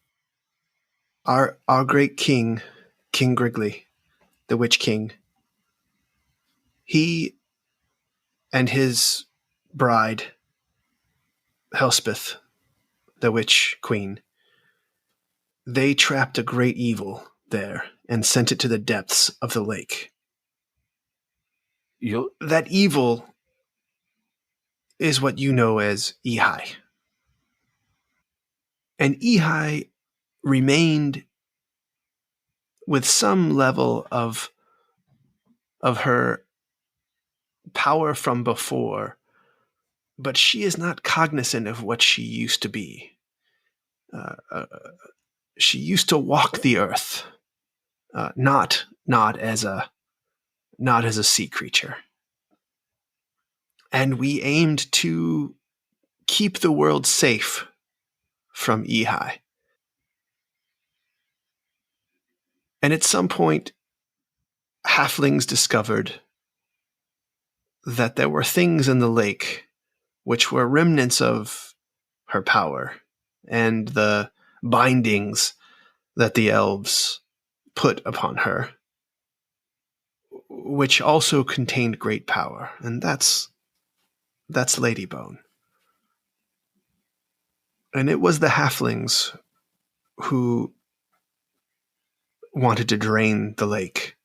Our great king, King Griggly, the Witch King, he and his bride, Elspeth, the Witch Queen, they trapped a great evil there and sent it to the depths of the lake. That evil is what you know as Ehi. And Ehi remained with some level of her power from before, but she is not cognizant of what she used to be. She used to walk the earth, not as a sea creature. And we aimed to keep the world safe from Ehi. And at some point, halflings discovered that there were things in the lake which were remnants of her power and the bindings that the elves put upon her, which also contained great power, and that's Ladybone. And it was the halflings who wanted to drain the lake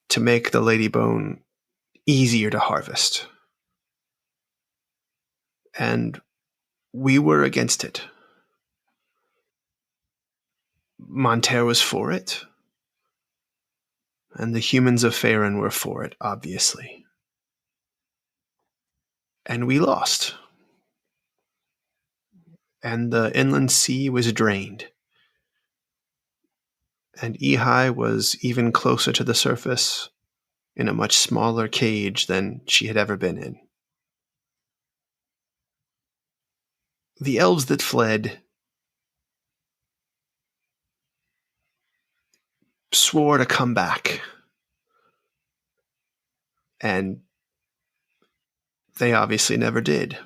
to make the Ladybone easier to harvest. And we were against it. Monterre was for it, and the humans of Faerun were for it, obviously. And we lost. And the inland sea was drained. And Ehi was even closer to the surface in a much smaller cage than she had ever been in. The elves that fled swore to come back. And they obviously never did.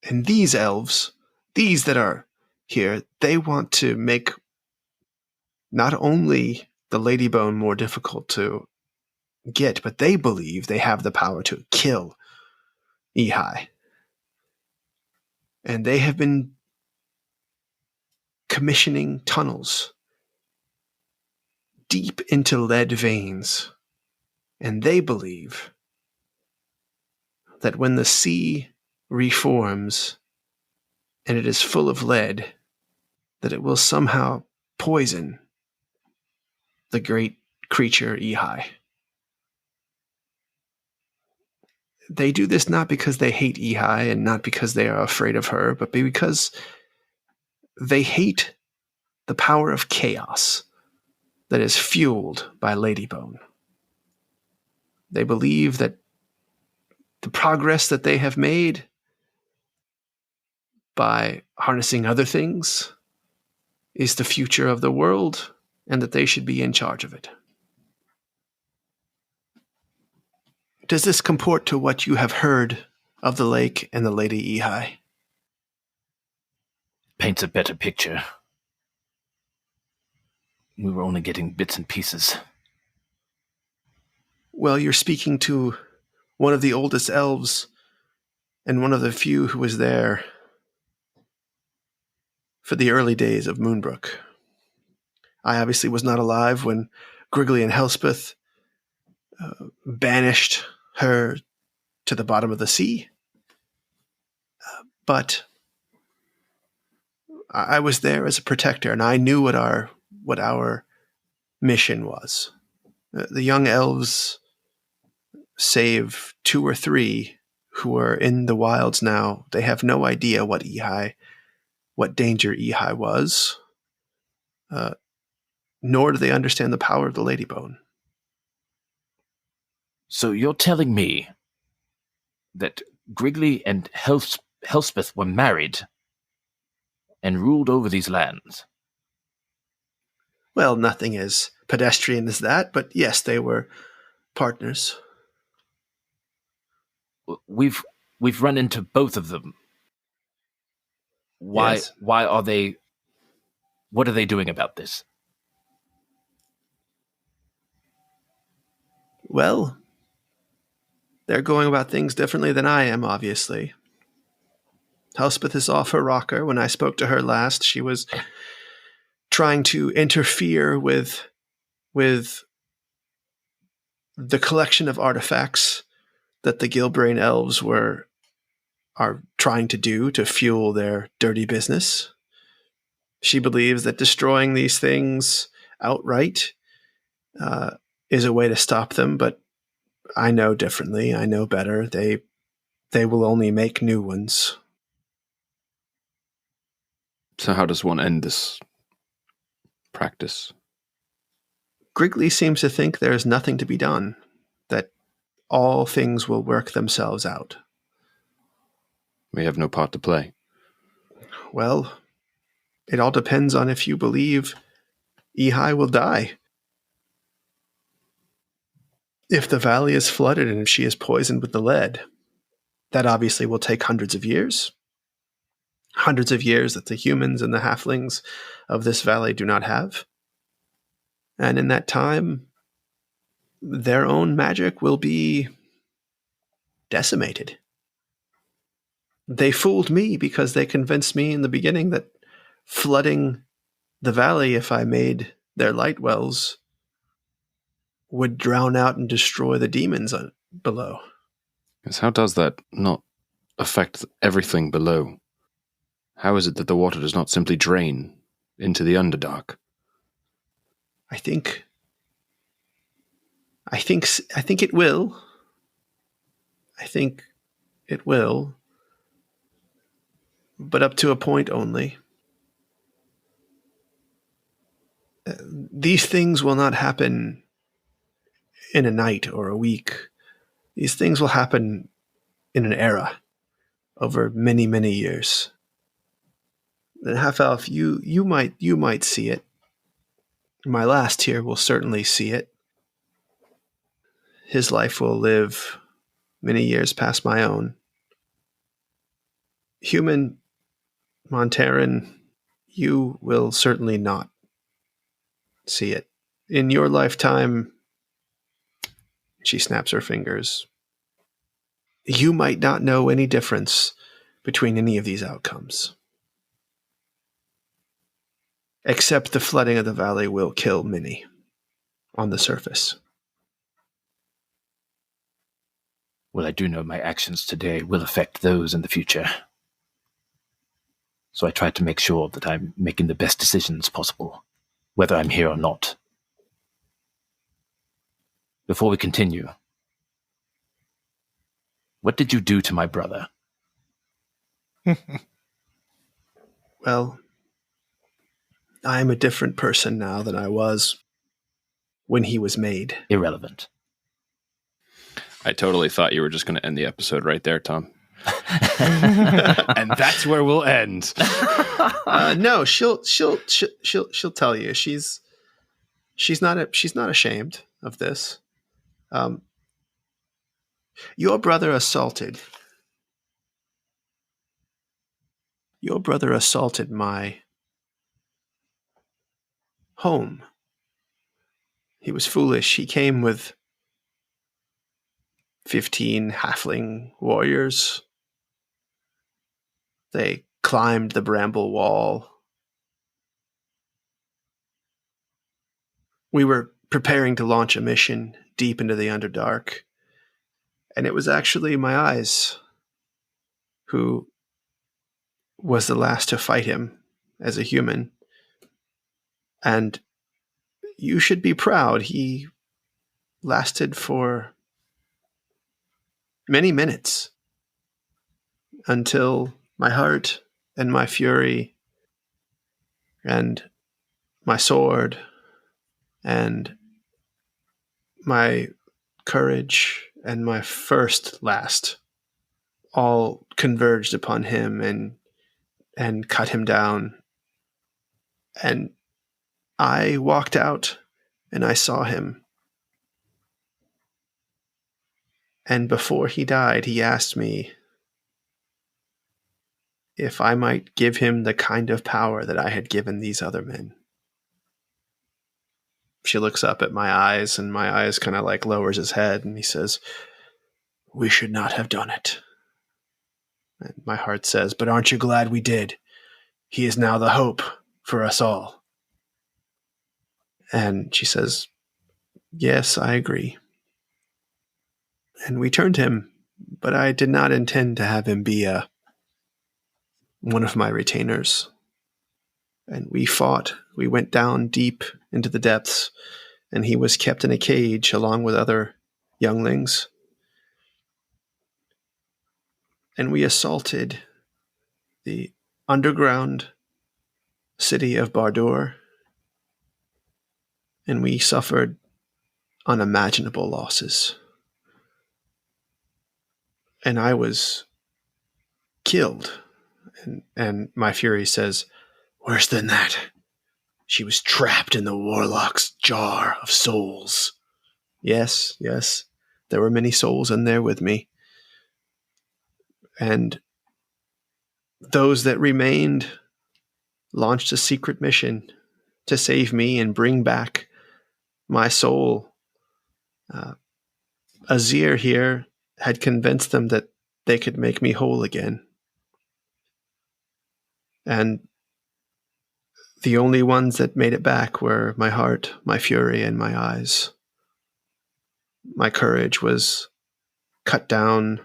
And these elves, these that are here, they want to make not only the Ladybone more difficult to get, but they believe they have the power to kill Ehi. And they have been commissioning tunnels deep into lead veins. And they believe that when the sea reforms and it is full of lead, that it will somehow poison the great creature Ehi. They do this not because they hate Ehi and not because they are afraid of her, but because they hate the power of chaos that is fueled by Ladybone. They believe that the progress that they have made by harnessing other things is the future of the world and that they should be in charge of it. Does this comport to what you have heard of the lake and the Lady Ehi? Paints a better picture. We were only getting bits and pieces. Well, you're speaking to one of the oldest elves and one of the few who was there for the early days of Moonbrook. I obviously was not alive when Griggly and Helspeth banished her to the bottom of the sea. But I was there as a protector, and I knew what our mission was. The young elves, save 2 or 3 who are in the wilds now, they have no idea what danger Ehi was, nor do they understand the power of the Ladybone. So you're telling me that Griggly and Helspeth were married and ruled over these lands? Well, nothing as pedestrian as that, but yes, they were partners. We've run into both of them. Why? Yes. Why are they? What are they doing about this? Well, they're going about things differently than I am, obviously. Elspeth is off her rocker. When I spoke to her last, she was trying to interfere with the collection of artifacts that the Gilbrain elves are trying to do to fuel their dirty business. She believes that destroying these things outright is a way to stop them, but I know differently. I know better. They will only make new ones. So how does one end this practice? Griggly seems to think there is nothing to be done, that all things will work themselves out. We have no part to play. Well, it all depends on if you believe Ehi will die. If the valley is flooded and if she is poisoned with the lead, that obviously will take hundreds of years. hundreds of years that the humans and the halflings of this valley do not have. And in that time, their own magic will be decimated. They fooled me because they convinced me in the beginning that flooding the valley, if I made their light wells, would drown out and destroy the demons below. Because how does that not affect everything below? How is it that the water does not simply drain into the Underdark? I think it will. I think it will. But up to a point only. These things will not happen in a night or a week. These things will happen in an era over many, many years. And half elf, you might see it. My last here will certainly see it. His life will live many years past my own. Human Montaran, you will certainly not see it. In your lifetime, she snaps her fingers, you might not know any difference between any of these outcomes. Except the flooding of the valley will kill many on the surface. Well, I do know my actions today will affect those in the future. So I try to make sure that I'm making the best decisions possible, whether I'm here or not. Before we continue, what did you do to my brother? Well, I am a different person now than I was when he was made. Irrelevant. I totally thought you were just going to end the episode right there, Tom. And that's where we'll end. No, she'll tell you. She's not ashamed of this. Your brother assaulted my home. He was foolish. He came with 15 halfling warriors. They climbed the bramble wall. We were preparing to launch a mission deep into the Underdark, and it was actually my eyes who was the last to fight him as a human. And you should be proud. He lasted for many minutes until my heart and my fury and my sword and my courage and my first last all converged upon him and cut him down. And I walked out and I saw him. And before he died, he asked me if I might give him the kind of power that I had given these other men. She looks up at my eyes, and my eyes kind of like lowers his head, and he says, "We should not have done it." And my heart says, "But aren't you glad we did? He is now the hope for us all." And she says, "Yes, I agree." And we turned him, but I did not intend to have him be one of my retainers. And we fought. We went down deep into the depths, and he was kept in a cage along with other younglings. And we assaulted the underground city of Bardur, and we suffered unimaginable losses. And I was killed. And my fury says, "Worse than that. She was trapped in the warlock's jar of souls." Yes, there were many souls in there with me. And those that remained launched a secret mission to save me and bring back my soul. Azir here had convinced them that they could make me whole again. And the only ones that made it back were my heart, my fury, and my eyes. My courage was cut down.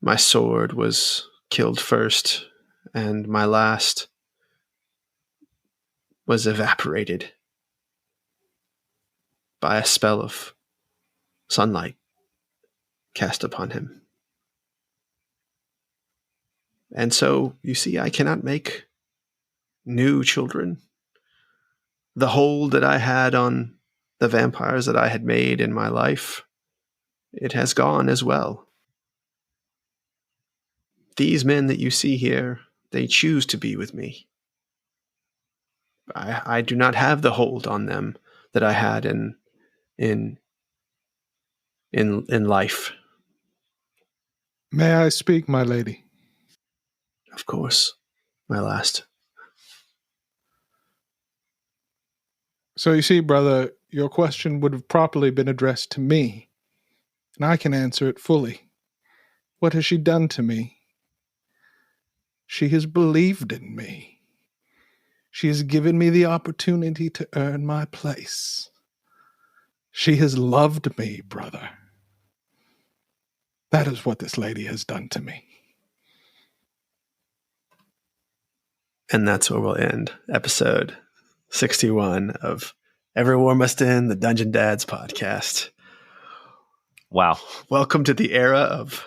My sword was killed first, and my last was evaporated by a spell of sunlight cast upon him. And so, you see, I cannot make new children. The hold that I had on the vampires that I had made in my life, it has gone as well. These men that you see here, they choose to be with me. I do not have the hold on them that I had in life. May I speak, my lady? Of course, my last. So you see, brother, your question would have properly been addressed to me, and I can answer it fully. What has she done to me? She has believed in me. She has given me the opportunity to earn my place. She has loved me, brother. That is what this lady has done to me. And that's where we'll end episode 61 of Ever Warmest in the Dungeon Dads podcast. Wow. Welcome to the era of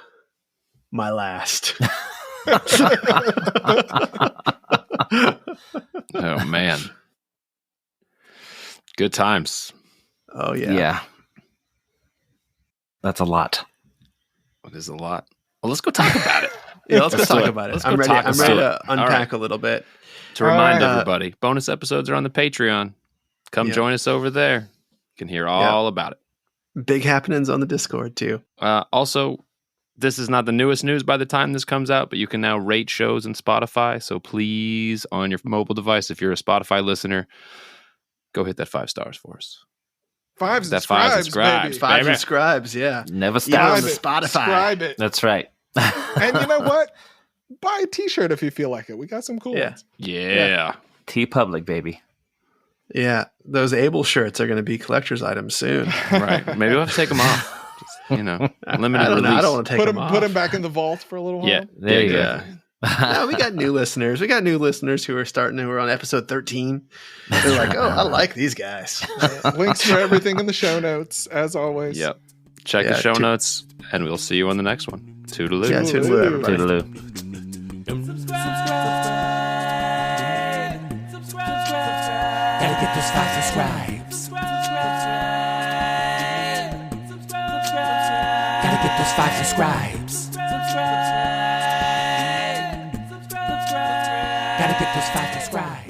my last. Oh, man. Good times. Oh, yeah. Yeah. That's a lot. It is a lot. Well, let's go talk about it. Yeah, let's go Let's do talk it. about it. Let's I'm go ready. talk I'm about ready it. to All unpack right. a little bit. To remind All right. everybody, bonus episodes are on the Patreon. Come Yeah. join us over there. You can hear all about it. Big happenings on the Discord, too. Also, this is not the newest news by the time this comes out, but you can now rate shows in Spotify. So please, on your mobile device, if you're a Spotify listener, go hit that 5 stars for us. 5 That 5 subscribes, subscribes. baby. 5 Baby. subscribes, yeah. Never Even on stops. the Spotify. Subscribe it. That's right. And you know what? Buy a t-shirt if you feel like it. We got some cool Yeah. ones. Yeah. T Public, baby. Yeah, those Able shirts are going to be collector's items soon. Right. Maybe we'll have to take them off. Just, limited I don't know. release. I don't want to take Put them them, off. put them back in the vault for a little while. Yeah. There you Yeah. go. No, we got new listeners. We got new listeners who are on episode 13. They're like, oh, I like these guys. Links for everything in the show notes, as always. Yep. Check Yeah, the show notes, and we'll see you on the next one. Toodaloo. Yeah, toodaloo, everybody. Toodaloo. Gotta get those 5 subscribes. Gotta get those 5 subscribes. Gotta get those 5 subscribes.